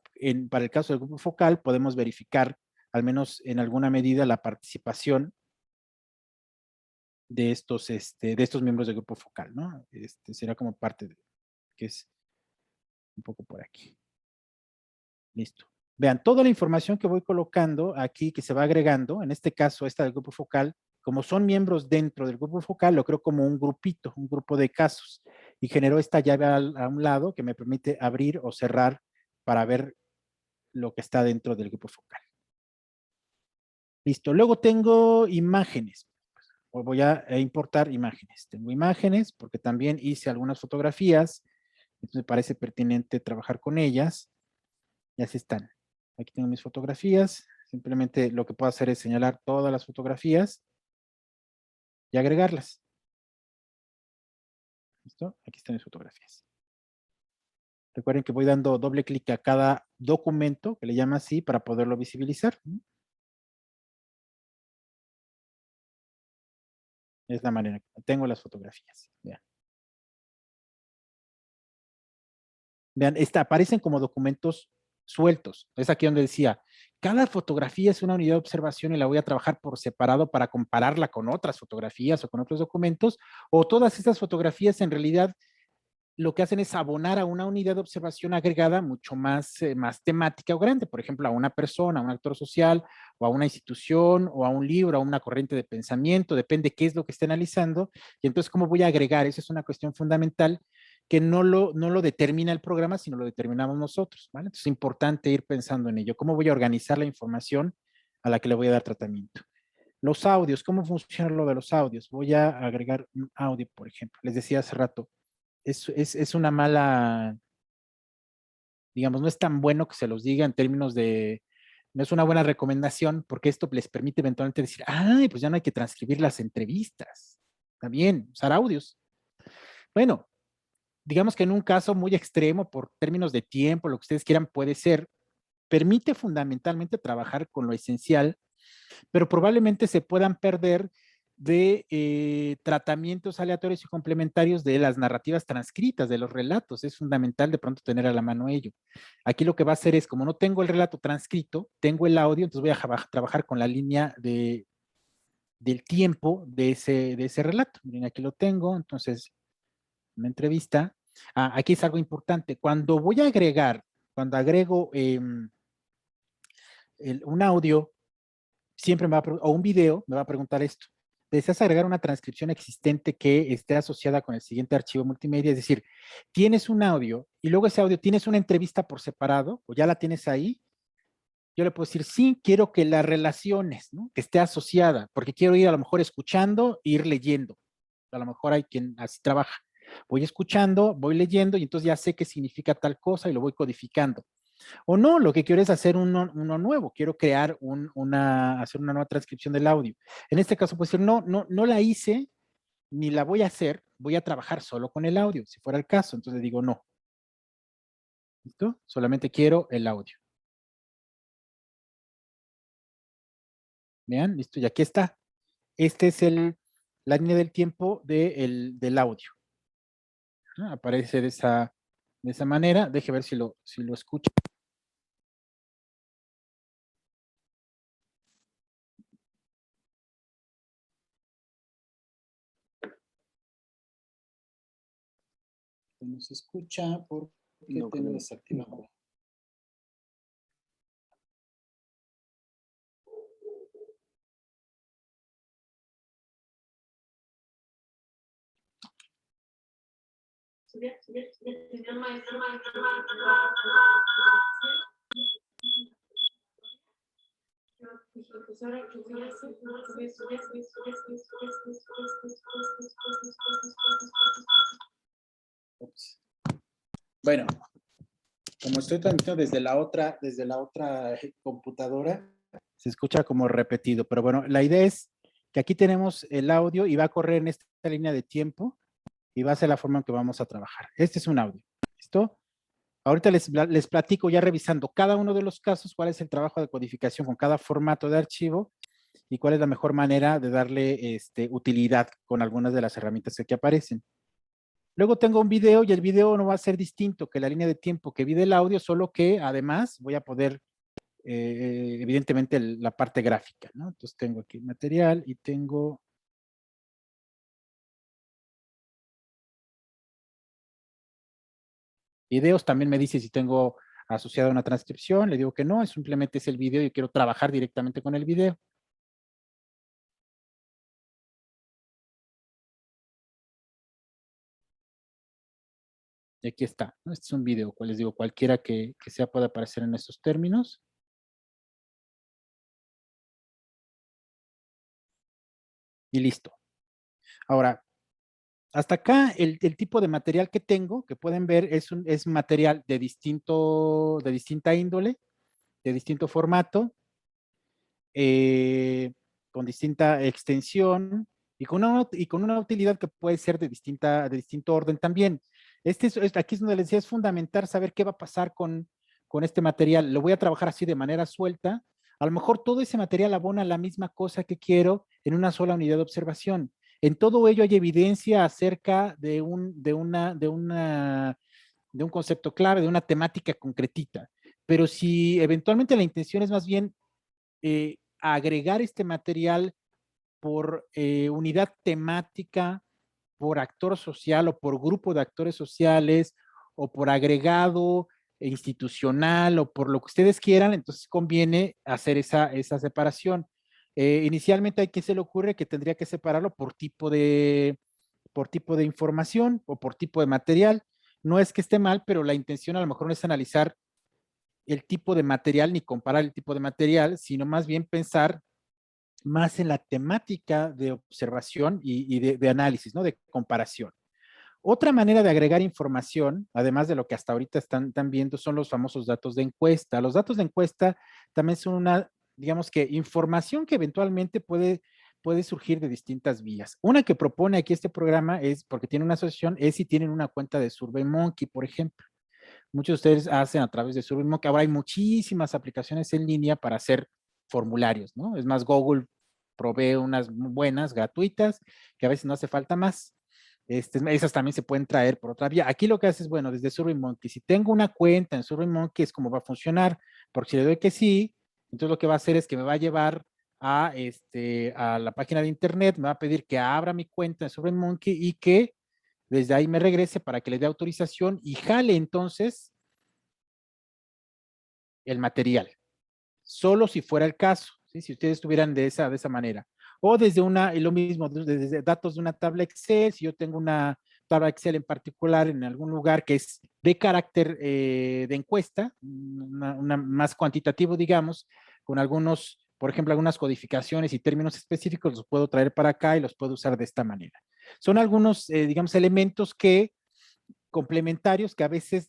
para el caso del grupo focal, podemos verificar, al menos en alguna medida, la participación de estos miembros del grupo focal, ¿no? Será como parte de, que es un poco por aquí. Listo. Vean, toda la información que voy colocando aquí, que se va agregando, en este caso esta del grupo focal, como son miembros dentro del grupo focal, lo creo como un grupito, un grupo de casos, y generó esta llave a un lado que me permite abrir o cerrar para ver lo que está dentro del grupo focal. Listo. Luego tengo imágenes. Voy a importar imágenes. Tengo imágenes porque también hice algunas fotografías, entonces me parece pertinente trabajar con ellas. Y así están. Aquí tengo mis fotografías. Simplemente lo que puedo hacer es señalar todas las fotografías y agregarlas. ¿Listo? Aquí están mis fotografías. Recuerden que voy dando doble clic a cada documento, que le llama así, para poderlo visibilizar. Es la manera que tengo las fotografías. Vean. Vean, aparecen como documentos sueltos. Es aquí donde decía, cada fotografía es una unidad de observación y la voy a trabajar por separado para compararla con otras fotografías o con otros documentos, o todas estas fotografías en realidad lo que hacen es abonar a una unidad de observación agregada mucho más temática o grande, por ejemplo, a una persona, a un actor social, o a una institución, o a un libro, a una corriente de pensamiento, depende qué es lo que esté analizando, y entonces cómo voy a agregar, esa es una cuestión fundamental que no lo determina el programa, sino lo determinamos nosotros, ¿vale? Entonces es importante ir pensando en ello, cómo voy a organizar la información a la que le voy a dar tratamiento. Los audios, ¿cómo funciona lo de los audios? Voy a agregar un audio, por ejemplo. Les decía hace rato, es una mala, digamos, no es tan bueno que se los diga en términos de, no es una buena recomendación, porque esto les permite eventualmente decir, ay, pues ya no hay que transcribir las entrevistas. Está bien, usar audios. Bueno, digamos que en un caso muy extremo, por términos de tiempo, lo que ustedes quieran, puede ser, permite fundamentalmente trabajar con lo esencial, pero probablemente se puedan perder de tratamientos aleatorios y complementarios de las narrativas transcritas, de los relatos. Es fundamental de pronto tener a la mano ello. Aquí lo que va a hacer es, como no tengo el relato transcrito, tengo el audio, entonces voy a trabajar con la línea del tiempo de ese relato. Miren, aquí lo tengo, entonces, una entrevista. Aquí es algo importante. Cuando agrego un audio, siempre o un video, me va a preguntar esto. ¿Deseas agregar una transcripción existente que esté asociada con el siguiente archivo multimedia? Es decir, tienes un audio y luego ese audio tienes una entrevista por separado o ya la tienes ahí. Yo le puedo decir, sí, quiero que las relaciones, ¿no? Que esté asociada, porque quiero ir a lo mejor escuchando e ir leyendo. A lo mejor hay quien así trabaja. Voy escuchando, voy leyendo y entonces ya sé qué significa tal cosa y lo voy codificando. O no, lo que quiero es hacer uno nuevo, quiero crear hacer una nueva transcripción del audio. En este caso, pues no la hice, ni la voy a hacer, voy a trabajar solo con el audio, si fuera el caso. Entonces digo no. ¿Listo? Solamente quiero el audio. Vean, listo, y aquí está. Este es la línea del tiempo del audio. ¿No? Aparece de esa manera. Deje ver si lo escucho. No se escucha porque no, tengo desactivado. Ups. Bueno, como estoy transmitiendo desde la otra computadora, se escucha como repetido, pero bueno, la idea es que aquí tenemos el audio y va a correr en esta línea de tiempo y va a ser la forma en que vamos a trabajar. Este es un audio, ¿listo? Ahorita les platico ya revisando cada uno de los casos, cuál es el trabajo de codificación con cada formato de archivo y cuál es la mejor manera de darle utilidad con algunas de las herramientas que aquí aparecen. Luego tengo un video y el video no va a ser distinto que la línea de tiempo que vi del audio, solo que además voy a poder, evidentemente, la parte gráfica, ¿no? Entonces tengo aquí material y tengo videos. También me dice si tengo asociada una transcripción. Le digo que no, simplemente es el video y quiero trabajar directamente con el video. Y aquí está, ¿no? Este es un video, les digo, cualquiera que sea puede aparecer en estos términos. Y listo. Ahora, hasta acá el tipo de material que tengo, que pueden ver, es material de distinta índole, de distinto formato, eh, con distinta extensión y con una utilidad que puede ser de distinto orden también. Aquí es donde les decía, es fundamental saber qué va a pasar con este material. Lo voy a trabajar así de manera suelta. A lo mejor todo ese material abona la misma cosa que quiero en una sola unidad de observación. En todo ello hay evidencia acerca de un concepto clave, de una temática concretita. Pero si eventualmente la intención es más bien agregar este material por unidad temática, por actor social o por grupo de actores sociales o por agregado institucional o por lo que ustedes quieran, entonces conviene hacer esa separación. Inicialmente hay que se le ocurre que tendría que separarlo por tipo de información o por tipo de material. No es que esté mal, pero la intención a lo mejor no es analizar el tipo de material ni comparar el tipo de material, sino más bien pensar más en la temática de observación y de análisis, ¿no? De comparación. Otra manera de agregar información, además de lo que hasta ahorita están viendo, son los famosos datos de encuesta. Los datos de encuesta también son una, digamos que, información que eventualmente puede surgir de distintas vías. Una que propone aquí este programa es, porque tiene una asociación, es si tienen una cuenta de SurveyMonkey, por ejemplo. Muchos de ustedes hacen a través de SurveyMonkey. Ahora hay muchísimas aplicaciones en línea para hacer formularios, ¿no? Es más, Google provee unas buenas, gratuitas, que a veces no hace falta más. Esas también se pueden traer por otra vía. Aquí lo que hace es, bueno, desde SurveyMonkey, si tengo una cuenta en SurveyMonkey, es como va a funcionar, porque si le doy que sí, entonces lo que va a hacer es que me va a llevar a la página de internet, me va a pedir que abra mi cuenta en SurveyMonkey y que desde ahí me regrese para que le dé autorización y jale entonces el material. Solo si fuera el caso, ¿sí? Si ustedes estuvieran de esa manera. O desde lo mismo, desde datos de una tabla Excel, si yo tengo una tabla Excel en particular en algún lugar que es de carácter de encuesta, una más cuantitativo, digamos, con algunos, por ejemplo, algunas codificaciones y términos específicos, los puedo traer para acá y los puedo usar de esta manera. Son algunos, digamos, elementos complementarios que a veces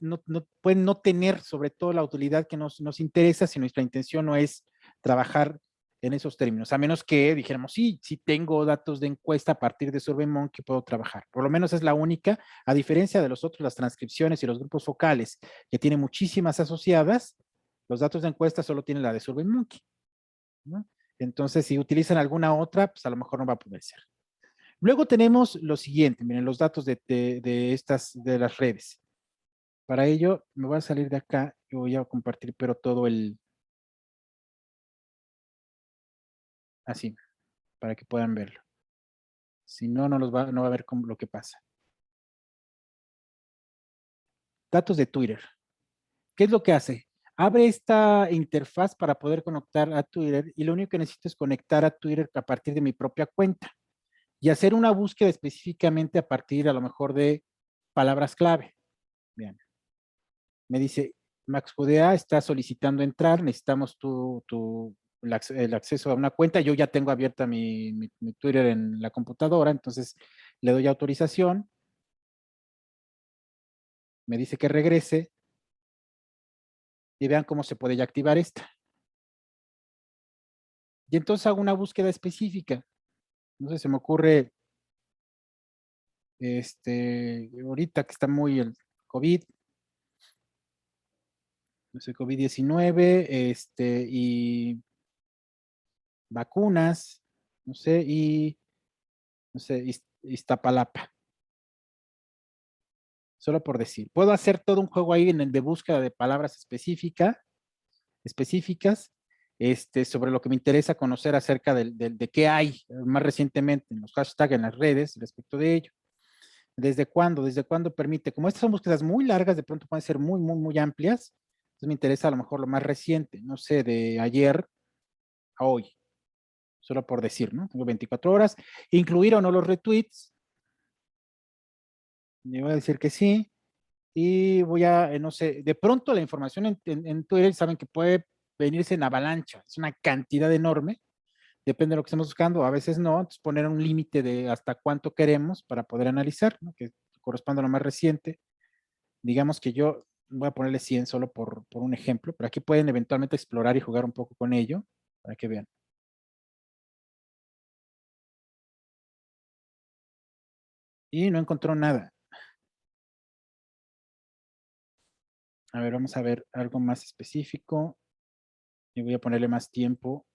pueden no tener sobre todo la utilidad que nos interesa si nuestra intención no es trabajar en esos términos, a menos que dijéramos, sí, sí tengo datos de encuesta a partir de SurveyMonkey, puedo trabajar. Por lo menos es la única, a diferencia de los otros, las transcripciones y los grupos focales, que tienen muchísimas asociadas, los datos de encuesta solo tienen la de SurveyMonkey, ¿no? Entonces, si utilizan alguna otra, pues a lo mejor no va a poder ser. Luego tenemos lo siguiente, miren, los datos de las redes. Para ello, me voy a salir de acá y voy a compartir, pero todo así, para que puedan verlo. Si no, no va a ver lo que pasa. Datos de Twitter. ¿Qué es lo que hace? Abre esta interfaz para poder conectar a Twitter y lo único que necesito es conectar a Twitter a partir de mi propia cuenta y hacer una búsqueda específicamente a partir a lo mejor de palabras clave. Bien. Me dice, Max Judea está solicitando entrar, necesitamos el acceso a una cuenta. Yo ya tengo abierta mi Twitter en la computadora, entonces le doy autorización. Me dice que regrese y vean cómo se puede ya activar esta. Y entonces hago una búsqueda específica. No sé, se me ocurre, ahorita que está muy el COVID, no sé, COVID-19, y vacunas, no sé, y, no sé, Iztapalapa. Solo por decir. Puedo hacer todo un juego ahí en el de búsqueda de palabras específicas, sobre lo que me interesa conocer acerca de qué hay más recientemente en los hashtags en las redes respecto de ello. ¿Desde cuándo? ¿Desde cuándo permite? Como estas son búsquedas muy largas, de pronto pueden ser muy, muy, muy amplias. Entonces me interesa a lo mejor lo más reciente, no sé, de ayer a hoy, solo por decir, ¿no? Tengo 24 horas. Incluir o no los retweets. Le voy a decir que sí. Y voy a, no sé, de pronto la información en Twitter saben que puede venirse en avalancha. Es una cantidad enorme. Depende de lo que estemos buscando. A veces no. Entonces poner un límite de hasta cuánto queremos para poder analizar, ¿no? Que corresponda a lo más reciente. Digamos que yo voy a ponerle 100 solo por un ejemplo, pero aquí pueden eventualmente explorar y jugar un poco con ello para que vean. Y no encontró nada. A ver, vamos a ver algo más específico. Y voy a ponerle más tiempo.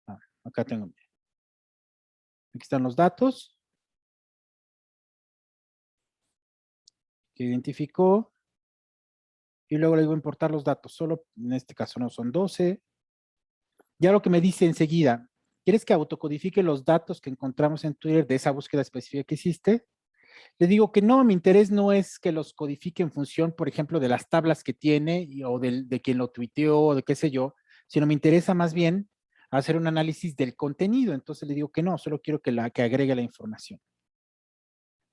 Ah, acá tengo. Aquí están los datos que identificó. Y luego le digo importar los datos. Solo en este caso no son 12. Ya lo que me dice enseguida, ¿quieres que autocodifique los datos que encontramos en Twitter de esa búsqueda específica que hiciste? Le digo que no, mi interés no es que los codifique en función, por ejemplo, de las tablas que tiene o de quien lo tuiteó o de qué sé yo, sino me interesa más bien hacer un análisis del contenido. Entonces le digo que no, solo quiero que agregue la información.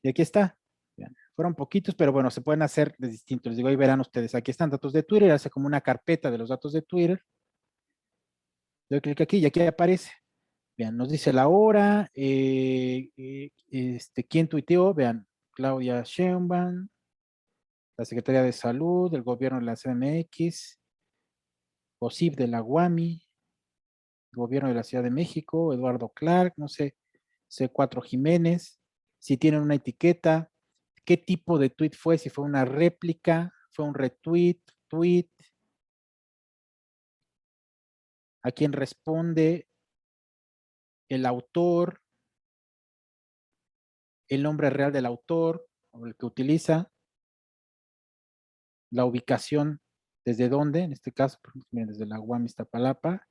Y aquí está. Vean, fueron poquitos, pero bueno, se pueden hacer de distintos. Les digo, ahí verán ustedes, aquí están datos de Twitter, hace como una carpeta de los datos de Twitter. Doy clic aquí y aquí aparece. Vean, nos dice la hora, quién tuiteó, vean, Claudia Sheinbaum, la Secretaría de Salud, el gobierno de la CDMX, OSIP de la UAMI, el gobierno de la Ciudad de México, Eduardo Clark, no sé, C4 Jiménez, si tienen una etiqueta, qué tipo de tweet fue, si fue una réplica, fue un retweet, tweet, a quién responde, el autor, el nombre real del autor o el que utiliza, la ubicación, desde dónde, en este caso, miren, desde la UAM Iztapalapa,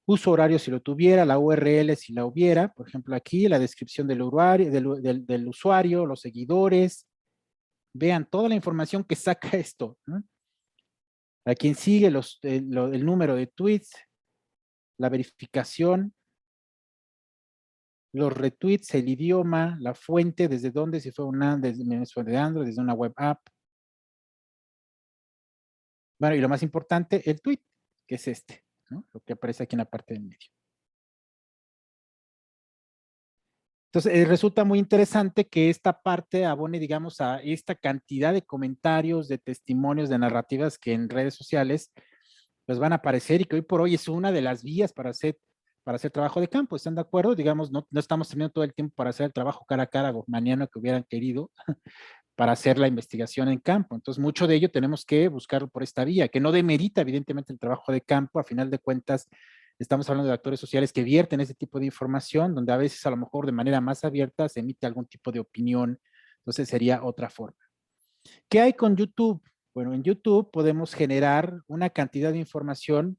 uso horario si lo tuviera, la URL si la hubiera, por ejemplo aquí, la descripción del usuario, los seguidores, vean toda la información que saca esto, ¿no? A quien sigue el número de tweets, la verificación, los retweets, el idioma, la fuente, desde dónde, si fue de Android, desde una web app. Bueno, y lo más importante, el tweet, que es este, ¿no? Lo que aparece aquí en la parte del medio. Entonces, resulta muy interesante que esta parte abone, digamos, a esta cantidad de comentarios, de testimonios, de narrativas que en redes sociales pues van a aparecer y que hoy por hoy es una de las vías para hacer trabajo de campo. ¿Están de acuerdo? Digamos, no estamos teniendo todo el tiempo para hacer el trabajo cara a cara mañana que hubieran querido para hacer la investigación en campo. Entonces, mucho de ello tenemos que buscarlo por esta vía, que no demerita evidentemente el trabajo de campo. A final de cuentas, estamos hablando de actores sociales que vierten ese tipo de información, donde a veces a lo mejor de manera más abierta se emite algún tipo de opinión. Entonces, sería otra forma. ¿Qué hay con YouTube? Bueno, en YouTube podemos generar una cantidad de información.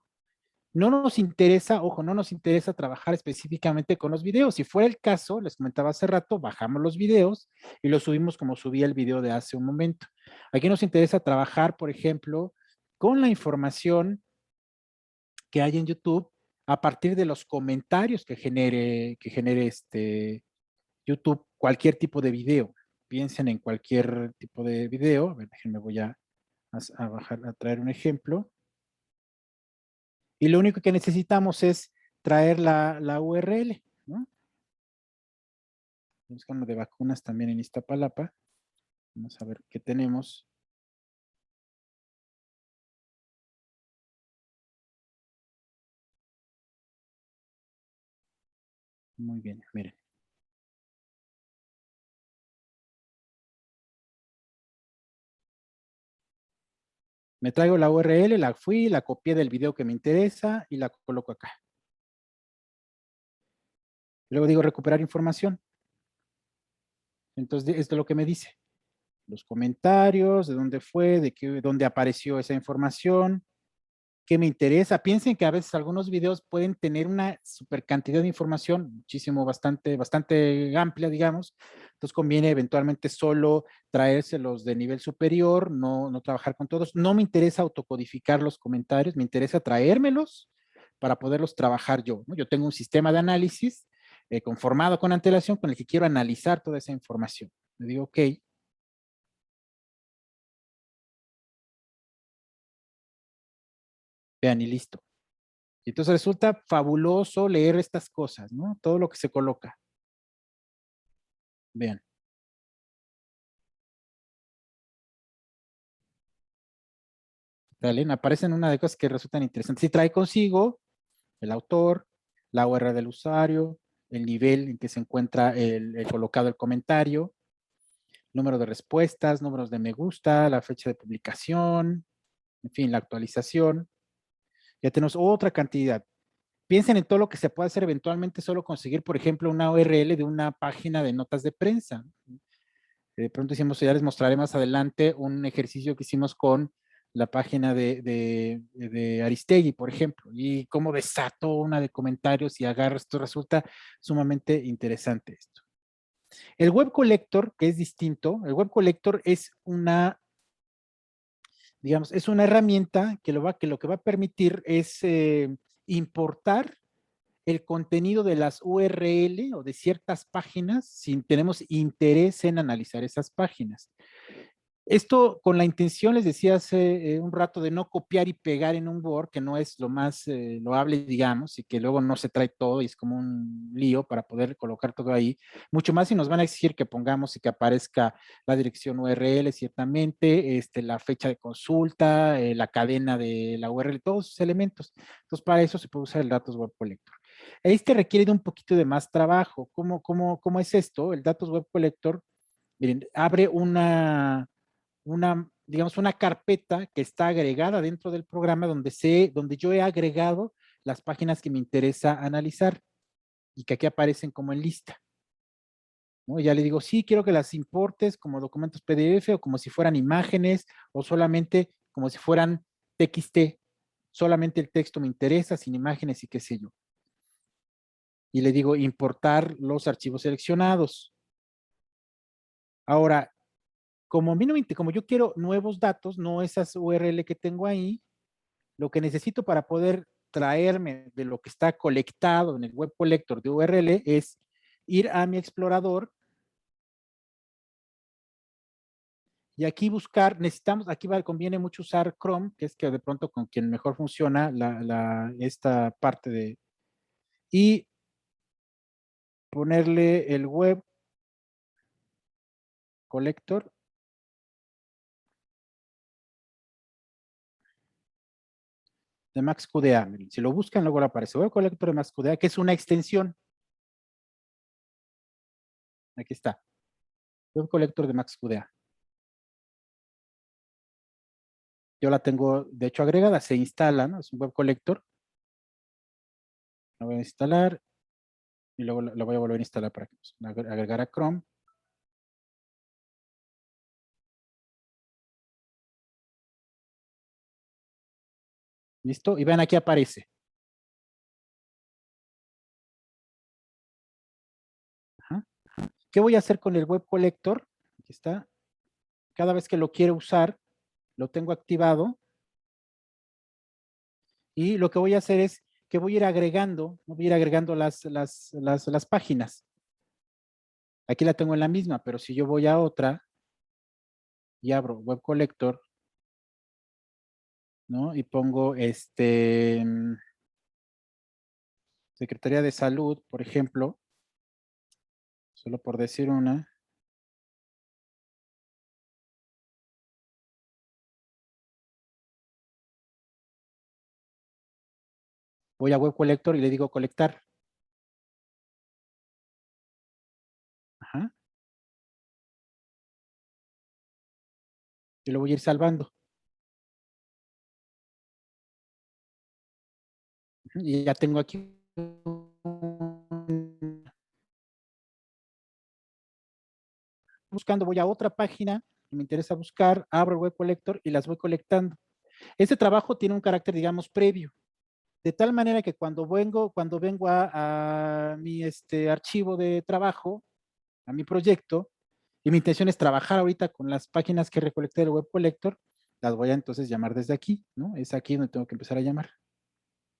No nos interesa, ojo, no nos interesa trabajar específicamente con los videos. Si fuera el caso, les comentaba hace rato, bajamos los videos y los subimos como subí el video de hace un momento. Aquí nos interesa trabajar, por ejemplo, con la información que hay en YouTube a partir de los comentarios que genere YouTube, cualquier tipo de video. Piensen en cualquier tipo de video. A ver, déjenme, voy a bajar, a traer un ejemplo. Y lo único que necesitamos es traer la URL, ¿no? Buscando de vacunas también en Iztapalapa. Vamos a ver qué tenemos. Muy bien, miren. Me traigo la URL, la copié del video que me interesa y la coloco acá. Luego digo recuperar información. Entonces, esto es lo que me dice. Los comentarios, de dónde fue, dónde apareció esa información, qué me interesa. Piensen que a veces algunos videos pueden tener una super cantidad de información, muchísimo, bastante amplia, digamos. Entonces conviene eventualmente solo traérselos de nivel superior, no trabajar con todos. No me interesa autocodificar los comentarios, me interesa traérmelos para poderlos trabajar yo, ¿no? Yo tengo un sistema de análisis conformado con antelación con el que quiero analizar toda esa información. Le digo, ok, vean y listo. Y entonces resulta fabuloso leer estas cosas, ¿no? Todo lo que se coloca. Vean. ¿Sale? Aparecen una de cosas que resultan interesantes. Si trae consigo el autor, la URL del usuario, el nivel en que se encuentra el colocado el comentario, número de respuestas, números de me gusta, la fecha de publicación, en fin, la actualización. Ya tenemos otra cantidad. Piensen en todo lo que se puede hacer eventualmente solo conseguir, por ejemplo, una URL de una página de notas de prensa. De pronto hicimos, ya les mostraré más adelante un ejercicio que hicimos con la página de Aristegui, por ejemplo, y cómo desató una de comentarios y agarra, esto resulta sumamente interesante esto. El Web Collector, que es distinto, el Web Collector es una, digamos, es una herramienta que lo que va a permitir es importar el contenido de las URL o de ciertas páginas si tenemos interés en analizar esas páginas. Esto con la intención, les decía hace un rato, de no copiar y pegar en un Word, que no es lo más loable, digamos, y que luego no se trae todo y es como un lío para poder colocar todo ahí. Mucho más si nos van a exigir que pongamos y que aparezca la dirección URL, ciertamente, la fecha de consulta, la cadena de la URL, todos esos elementos. Entonces, para eso se puede usar el Datos Web Collector. Requiere de un poquito de más trabajo. ¿Cómo es esto? El Datos Web Collector, miren, abre digamos, una carpeta que está agregada dentro del programa donde yo he agregado las páginas que me interesa analizar y que aquí aparecen como en lista, ¿no? Ya le digo, sí, quiero que las importes como documentos PDF o como si fueran imágenes o solamente como si fueran TXT. Solamente el texto me interesa, sin imágenes y qué sé yo. Y le digo, importar los archivos seleccionados. Ahora, como a mí no como yo quiero nuevos datos, no esas URL que tengo ahí, lo que necesito para poder traerme de lo que está colectado en el web collector de URL es ir a mi explorador y aquí buscar, conviene mucho usar Chrome, que es que de pronto con quien mejor funciona esta parte de, y ponerle el web collector. De MaxQDA. Miren, si lo buscan, luego le aparece web collector de MaxQDA, que es una extensión. Aquí está. Web collector de MaxQDA. Yo la tengo, de hecho, agregada, se instala, ¿no? Es un web collector. La voy a instalar y luego la voy a volver a instalar para que agregar a Chrome. ¿Listo? Y vean, aquí aparece. Ajá. ¿Qué voy a hacer con el web collector? Aquí está. Cada vez que lo quiero usar, lo tengo activado. Y lo que voy a hacer es que voy a ir agregando, voy a ir agregando las páginas. Aquí la tengo en la misma, pero si yo voy a otra y abro web collector, ¿no? Y pongo Secretaría de Salud, por ejemplo, solo por decir una. Voy a web collector y le digo colectar. Ajá. Y lo voy a ir salvando. Y ya tengo aquí buscando, voy a otra página que me interesa buscar, abro el web collector y las voy colectando. Este trabajo tiene un carácter, digamos, previo, de tal manera que cuando vengo a mi archivo de trabajo, a mi proyecto, y mi intención es trabajar ahorita con las páginas que recolecté del web collector, las voy a entonces llamar desde aquí, ¿no? Es aquí donde tengo que empezar a llamar.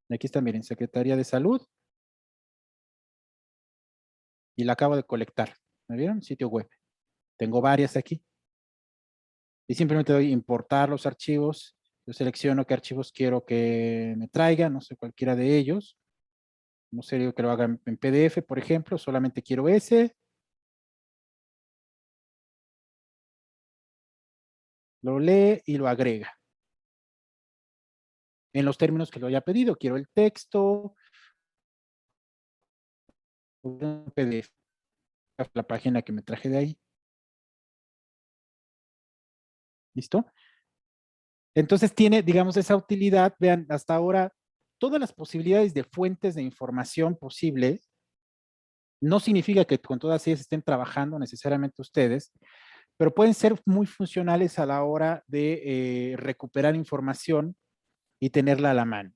Y aquí está, miren, Secretaría de Salud, y la acabo de colectar. ¿Me vieron? Sitio web. Tengo varias aquí. Y simplemente doy importar los archivos. Yo selecciono qué archivos quiero que me traiga, no sé, cualquiera de ellos. No sé, digo que lo haga en PDF, por ejemplo, solamente quiero ese. Lo lee y lo agrega. En los términos que lo haya pedido. Quiero el texto, un PDF, la página que me traje de ahí. ¿Listo? Entonces tiene, digamos, esa utilidad. Vean, hasta ahora, todas las posibilidades de fuentes de información posibles, no significa que con todas ellas estén trabajando necesariamente ustedes, pero pueden ser muy funcionales a la hora de recuperar información y tenerla a la mano.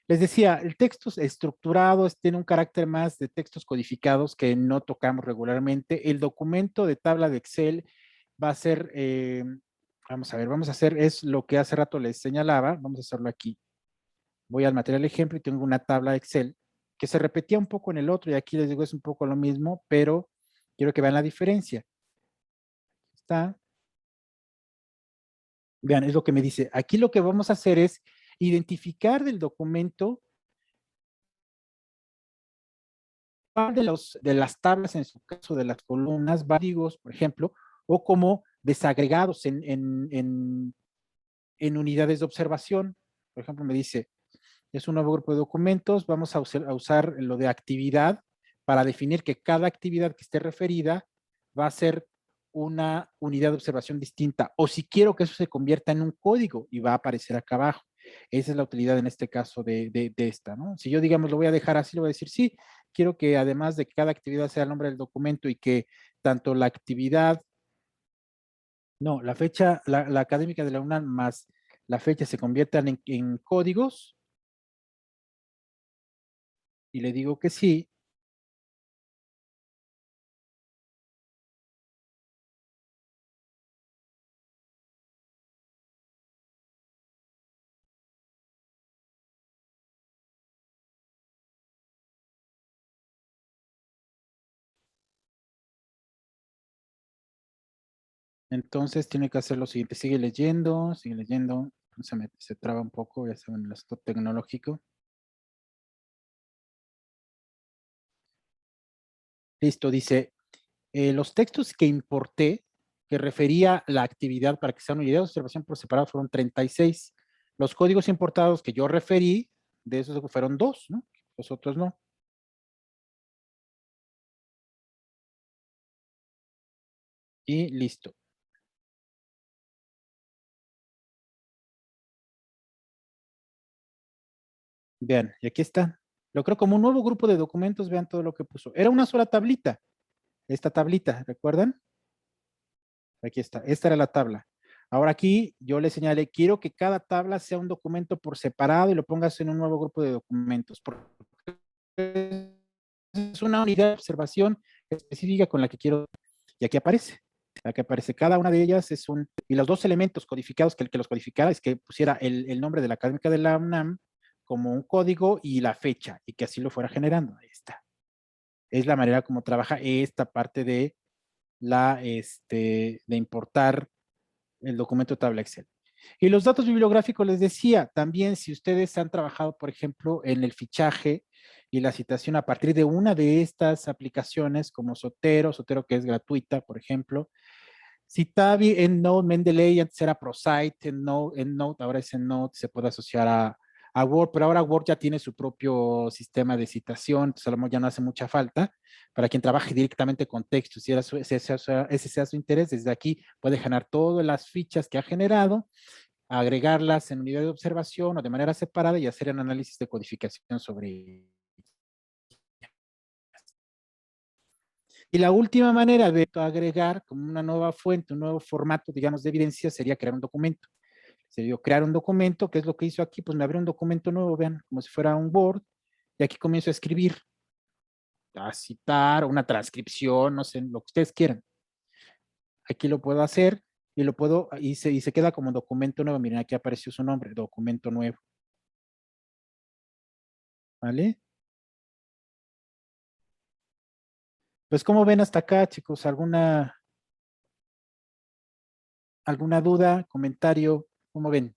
Les decía, el texto estructurado tiene un carácter más de textos codificados que no tocamos regularmente. El documento de tabla de Excel va a ser, vamos a ver, vamos a hacer, es lo que hace rato les señalaba, vamos a hacerlo aquí. Voy al material ejemplo y tengo una tabla de Excel que se repetía un poco en el otro y aquí les digo es un poco lo mismo, pero quiero que vean la diferencia. Está, vean, es lo que me dice. Aquí lo que vamos a hacer es identificar del documento de las tablas, en su caso de las columnas, varios, por ejemplo, o como desagregados en unidades de observación. Por ejemplo, me dice, es un nuevo grupo de documentos, vamos a usar lo de actividad para definir que cada actividad que esté referida va a ser una unidad de observación distinta, o si quiero que eso se convierta en un código y va a aparecer acá abajo. Esa es la utilidad en este caso de esta, ¿no? Si yo, digamos, lo voy a dejar así, lo voy a decir, sí, quiero que además de que cada actividad sea el nombre del documento y que tanto la actividad, no, la fecha, la académica de la UNAM más la fecha se conviertan en códigos, y le digo que sí. Entonces tiene que hacer lo siguiente, sigue leyendo, se traba un poco, ya saben, el aspecto tecnológico. Listo, dice, los textos que importé, que refería la actividad para que sea una unidad de observación por separado, fueron 36. Los códigos importados que yo referí, de esos fueron 2, ¿no? Los otros no. Y listo. Vean, y aquí está. Lo creo como un nuevo grupo de documentos, vean todo lo que puso. Era una sola tablita, esta tablita, ¿recuerdan? Aquí está, esta era la tabla. Ahora aquí yo le señalé, quiero que cada tabla sea un documento por separado y lo pongas en un nuevo grupo de documentos. Porque es una unidad de observación específica con la que quiero, y aquí aparece. Aquí aparece, cada una de ellas es un, y los dos elementos codificados, que el que los codificara es que pusiera el nombre de la académica de la UNAM como un código y la fecha, y que así lo fuera generando. Ahí está. Es la manera como trabaja esta parte de de importar el documento tabla Excel. Y los datos bibliográficos, les decía, también si ustedes han trabajado, por ejemplo, en el fichaje y la citación a partir de una de estas aplicaciones como Zotero, Zotero que es gratuita, por ejemplo, Citavi, EndNote, Mendeley, antes era ProCite, EndNote, ahora es EndNote, se puede asociar a Word, pero ahora Word ya tiene su propio sistema de citación, entonces a lo mejor ya no hace mucha falta. Para quien trabaje directamente con texto, si ese sea su interés, desde aquí puede generar todas las fichas que ha generado, agregarlas en unidad de observación o de manera separada y hacer un análisis de codificación sobre. Y la última manera de agregar como una nueva fuente, un nuevo formato, digamos, de evidencia sería crear un documento. Sería crear un documento, ¿qué es lo que hizo aquí? Pues me abrió un documento nuevo, vean, como si fuera un Word, y aquí comienzo a escribir, a citar, una transcripción, no sé, lo que ustedes quieran. Aquí lo puedo hacer y lo puedo, y se queda como documento nuevo. Miren, aquí apareció su nombre, documento nuevo. ¿Vale? Pues, ¿cómo ven hasta acá, chicos? ¿Alguna duda, comentario? ¿Cómo ven?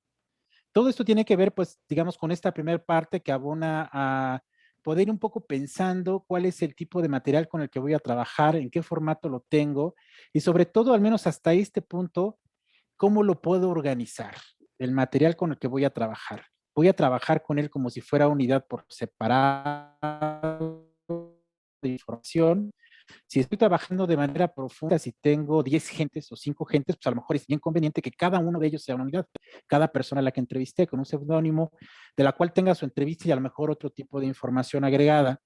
Todo esto tiene que ver, pues, digamos, con esta primera parte que abona a poder ir un poco pensando cuál es el tipo de material con el que voy a trabajar, en qué formato lo tengo y sobre todo, al menos hasta este punto, cómo lo puedo organizar, el material con el que voy a trabajar. Voy a trabajar con él como si fuera unidad por separado de información. Si estoy trabajando de manera profunda, si tengo 10 gentes o 5 gentes, pues a lo mejor es bien conveniente que cada uno de ellos sea una unidad. Cada persona a la que entrevisté con un seudónimo, de la cual tenga su entrevista y a lo mejor otro tipo de información agregada.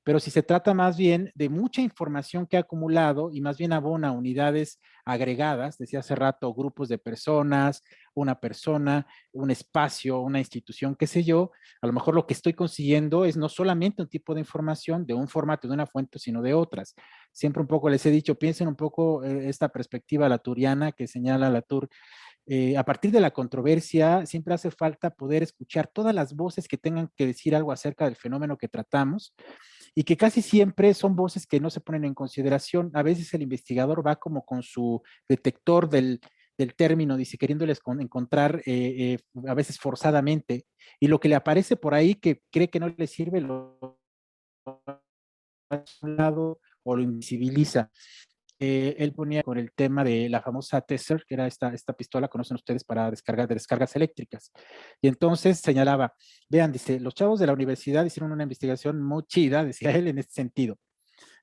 Pero si se trata más bien de mucha información que ha acumulado y más bien abona unidades agregadas, decía hace rato, grupos de personas, una persona, un espacio, una institución, qué sé yo, a lo mejor lo que estoy consiguiendo es no solamente un tipo de información de un formato, de una fuente, sino de otras. Siempre un poco les he dicho, piensen un poco esta perspectiva laturiana que señala Latour. A partir de la controversia, siempre hace falta poder escuchar todas las voces que tengan que decir algo acerca del fenómeno que tratamos y que casi siempre son voces que no se ponen en consideración. A veces el investigador va como con su detector del término, dice, queriéndoles encontrar a veces forzadamente, y lo que le aparece por ahí que cree que no le sirve, lo hace a un lado o lo invisibiliza. Él ponía con el tema de la famosa Tesser, que era esta pistola, conocen ustedes, para descargar de descargas eléctricas. Y entonces señalaba, vean, dice, los chavos de la universidad hicieron una investigación muy chida, decía él, en este sentido.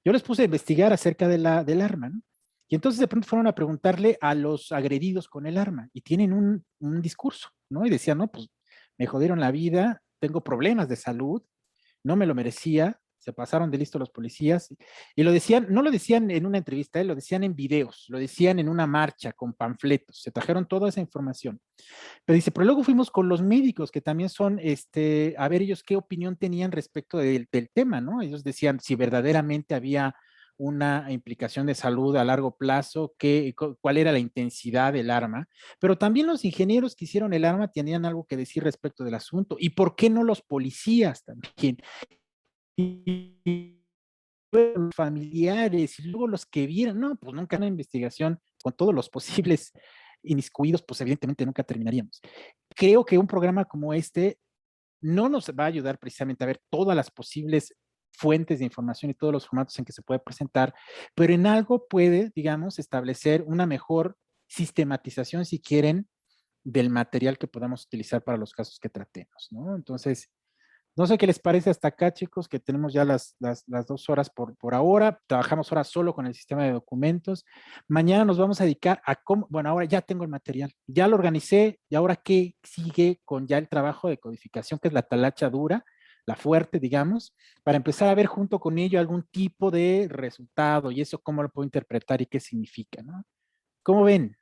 Yo les puse a investigar acerca del arma, ¿no? Y entonces de pronto fueron a preguntarle a los agredidos con el arma y tienen un discurso, ¿no? Y decían, no, pues me jodieron la vida, tengo problemas de salud, no me lo merecía, se pasaron de listo los policías y lo decían, no lo decían en una entrevista, lo decían en videos, lo decían en una marcha con panfletos, se trajeron toda esa información. Pero dice, pero luego fuimos con los médicos que también son, a ver ellos qué opinión tenían respecto del tema, ¿no? Ellos decían si verdaderamente había una implicación de salud a largo plazo, cuál era la intensidad del arma, pero también los ingenieros que hicieron el arma tenían algo que decir respecto del asunto, y por qué no los policías también, y los familiares, y luego los que vieron, no, pues nunca una investigación con todos los posibles inmiscuidos, pues evidentemente nunca terminaríamos. Creo que un programa como este no nos va a ayudar precisamente a ver todas las posibles fuentes de información y todos los formatos en que se puede presentar, pero en algo puede, digamos, establecer una mejor sistematización, si quieren, del material que podamos utilizar para los casos que tratemos, ¿no? Entonces, no sé qué les parece hasta acá, chicos, que tenemos ya las 2 horas por ahora. Trabajamos ahora solo con el sistema de documentos. Mañana nos vamos a dedicar a cómo, bueno, ahora ya tengo el material, ya lo organicé, y ahora qué sigue con ya el trabajo de codificación, que es la talacha dura, la fuerte, digamos, para empezar a ver junto con ello algún tipo de resultado y eso cómo lo puedo interpretar y qué significa, ¿no? ¿Cómo ven?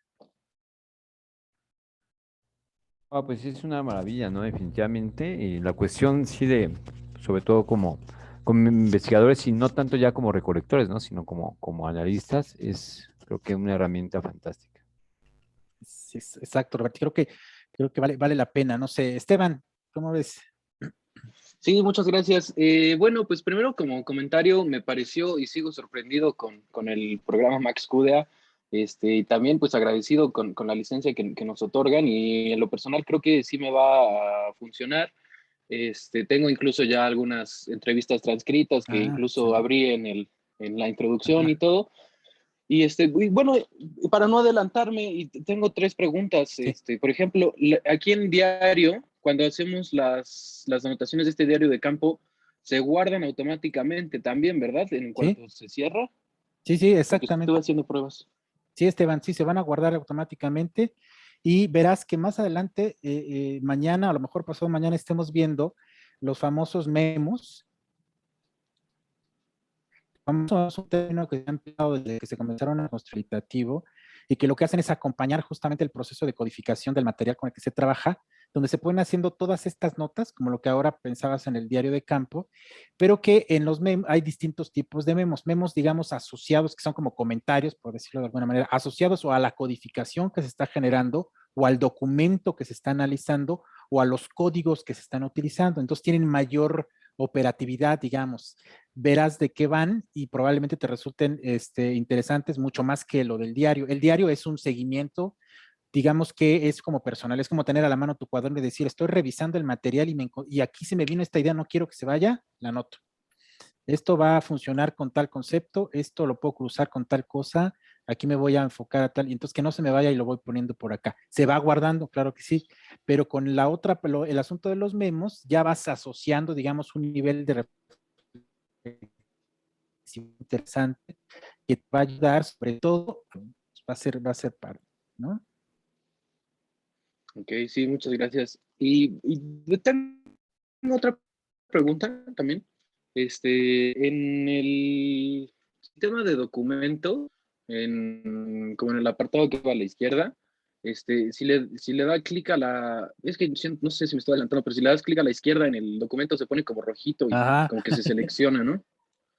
Pues es una maravilla, ¿no? Definitivamente. Y la cuestión sí de, sobre todo como investigadores y no tanto ya como recolectores, ¿no? Sino como analistas, es creo que una herramienta fantástica. Sí, exacto, Roberto. Creo que vale la pena. No sé, Esteban, ¿cómo ves? Sí, muchas gracias. Bueno, pues primero como comentario me pareció y sigo sorprendido con el programa Max Cudea, y también pues agradecido con la licencia que nos otorgan y en lo personal creo que sí me va a funcionar. Tengo incluso ya algunas entrevistas transcritas que Ah, incluso excelente. abrí en la introducción Ajá, y todo. Y bueno, para no adelantarme, y tengo tres preguntas. sí, Por ejemplo, aquí en diario, cuando hacemos las anotaciones de este diario de campo, se guardan automáticamente también, ¿verdad? En sí, cuanto se cierra, sí, porque estuve exactamente. haciendo pruebas. Sí, Esteban, sí, se van a guardar automáticamente y verás que más adelante, mañana, a lo mejor pasado mañana, estemos viendo los famosos memos. Vamos a un término que se ha empleado desde que se comenzaron a construir cualitativo y que lo que hacen es acompañar justamente el proceso de codificación del material con el que se trabaja, donde se pueden haciendo todas estas notas, como lo que ahora pensabas en el diario de campo, pero que en los memos hay distintos tipos de memos, memos digamos asociados, que son como comentarios, por decirlo de alguna manera, asociados o a la codificación que se está generando o al documento que se está analizando o a los códigos que se están utilizando. Entonces tienen mayor operatividad, digamos, verás de qué van y probablemente te resulten interesantes mucho más que lo del diario. El diario es un seguimiento, digamos que es como personal, es como tener a la mano tu cuaderno y decir, estoy revisando el material y aquí se me vino esta idea, no quiero que se vaya, la anoto. Esto va a funcionar con tal concepto, esto lo puedo cruzar con tal cosa, aquí me voy a enfocar a tal, y entonces que no se me vaya y lo voy poniendo por acá. Se va guardando, claro que sí, pero con la otra, el asunto de los memos, ya vas asociando, digamos, un nivel de interesante que te va a ayudar, sobre todo, pues, va a ser parte, ¿no? Ok, sí, muchas gracias. Y tengo otra pregunta también. En el sistema de documento, como en el apartado que va a la izquierda, si le da clic a es que no sé si me estoy adelantando, pero si le das clic a la izquierda en el documento se pone como rojito y Ajá, como que se selecciona, ¿no?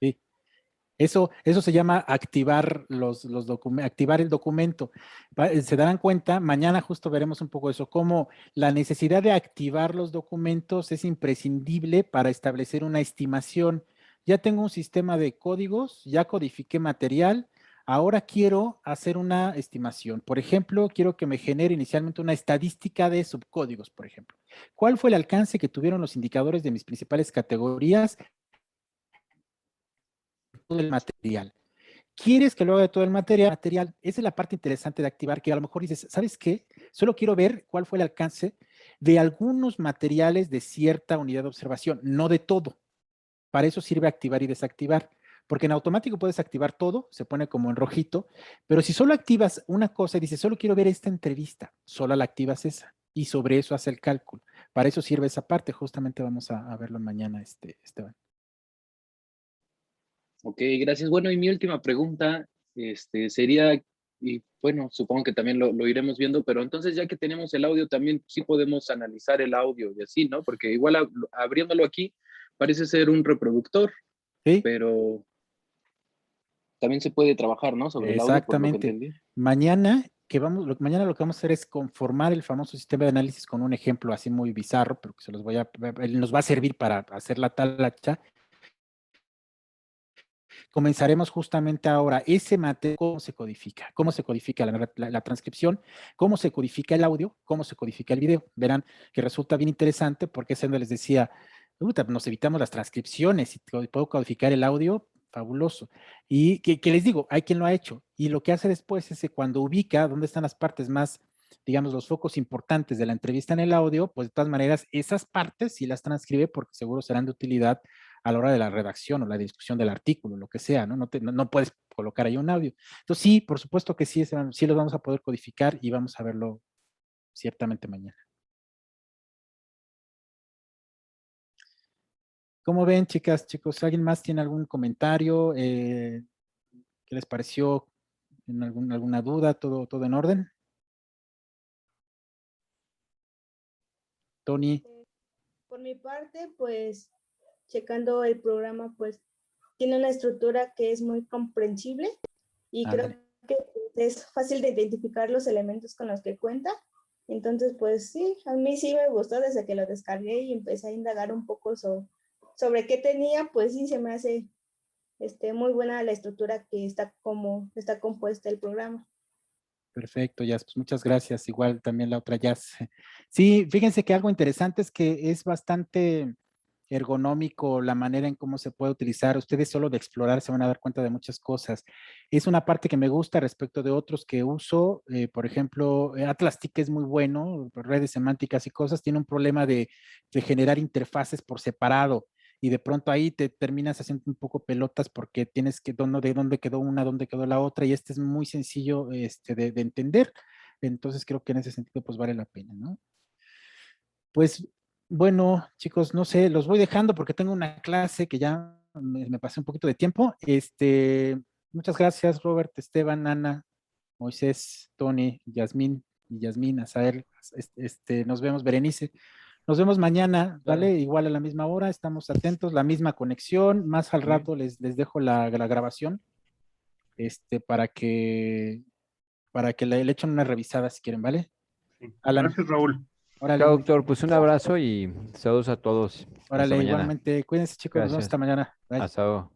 sí. Eso se llama activar activar el documento. Se darán cuenta, mañana justo veremos un poco eso, cómo la necesidad de activar los documentos es imprescindible para establecer una estimación. Ya tengo un sistema de códigos, ya codifiqué material, ahora quiero hacer una estimación. Por ejemplo, quiero que me genere inicialmente una estadística de subcódigos, por ejemplo. ¿Cuál fue el alcance que tuvieron los indicadores de mis principales categorías? Todo el material. ¿Quieres que lo haga de todo el material? Esa es la parte interesante de activar, que a lo mejor dices, ¿sabes qué? Solo quiero ver cuál fue el alcance de algunos materiales de cierta unidad de observación, no de todo. Para eso sirve activar y desactivar, porque en automático puedes activar todo, se pone como en rojito, pero si solo activas una cosa y dices, solo quiero ver esta entrevista, solo la activas esa y sobre eso hace el cálculo. Para eso sirve esa parte, justamente vamos a verlo mañana, Esteban. Ok, gracias. Bueno, y mi última pregunta, sería, y bueno, supongo que también lo iremos viendo, pero entonces ya que tenemos el audio, también sí podemos analizar el audio y así, ¿no? Porque igual abriéndolo aquí, parece ser un reproductor, ¿Sí? pero también se puede trabajar, ¿no? Sobre el audio, por lo que Exactamente. entendí. Mañana lo que vamos a hacer es conformar el famoso sistema de análisis con un ejemplo así muy bizarro, pero que se los él nos va a servir para hacer la talacha. Comenzaremos justamente ahora ese material, cómo se codifica la transcripción, cómo se codifica el audio, cómo se codifica el video. Verán que resulta bien interesante porque es donde les decía, nos evitamos las transcripciones y puedo codificar el audio, fabuloso. Y que les digo, hay quien lo ha hecho. Y lo que hace después es que cuando ubica dónde están las partes más, digamos, los focos importantes de la entrevista en el audio, pues de todas maneras, esas partes sí las transcribe porque seguro serán de utilidad a la hora de la redacción o la discusión del artículo, lo que sea, ¿no? No puedes colocar ahí un audio. Entonces, sí, por supuesto que sí, sí los vamos a poder codificar y vamos a verlo ciertamente mañana. ¿Cómo ven, chicas, chicos? ¿Alguien más tiene algún comentario? ¿Qué les pareció? ¿Alguna duda? ¿Todo en orden? Tony. Por mi parte, pues, checando el programa, pues, tiene una estructura que es muy comprensible y creo que es fácil de identificar los elementos con los que cuenta. Entonces, pues sí, a mí sí me gustó desde que lo descargué y empecé a indagar un poco sobre qué tenía, pues sí, se me hace muy buena la estructura que como está compuesta el programa. Perfecto, Jazz. Pues muchas gracias. Igual también la otra Jazz. Sí, fíjense que algo interesante es que es bastante ergonómico la manera en cómo se puede utilizar. Ustedes solo de explorar se van a dar cuenta de muchas cosas. Es una parte que me gusta respecto de otros que uso. Por ejemplo, Atlas TIC es muy bueno, redes semánticas y cosas. Tiene un problema de generar interfaces por separado. Y de pronto ahí te terminas haciendo un poco pelotas porque tienes que, de dónde quedó una, dónde quedó la otra, y este es muy sencillo de entender. Entonces creo que en ese sentido pues vale la pena, ¿no? Pues bueno, chicos, no sé, los voy dejando porque tengo una clase que ya me pasé un poquito de tiempo. Muchas gracias, Robert, Esteban, Ana, Moisés, Tony, Yasmín, Azael, nos vemos, Berenice. Nos vemos mañana, ¿vale? Claro. Igual a la misma hora, estamos atentos, la misma conexión. Más al rato les dejo la grabación, para que le echen una revisada si quieren, ¿vale? Sí. Alan, Gracias, Raúl. órale, Chao, doctor. Pues un abrazo y saludos a todos. Hasta órale, mañana. igualmente. Cuídense, chicos, nos vemos Gracias. hasta mañana. Bye. Hasta luego.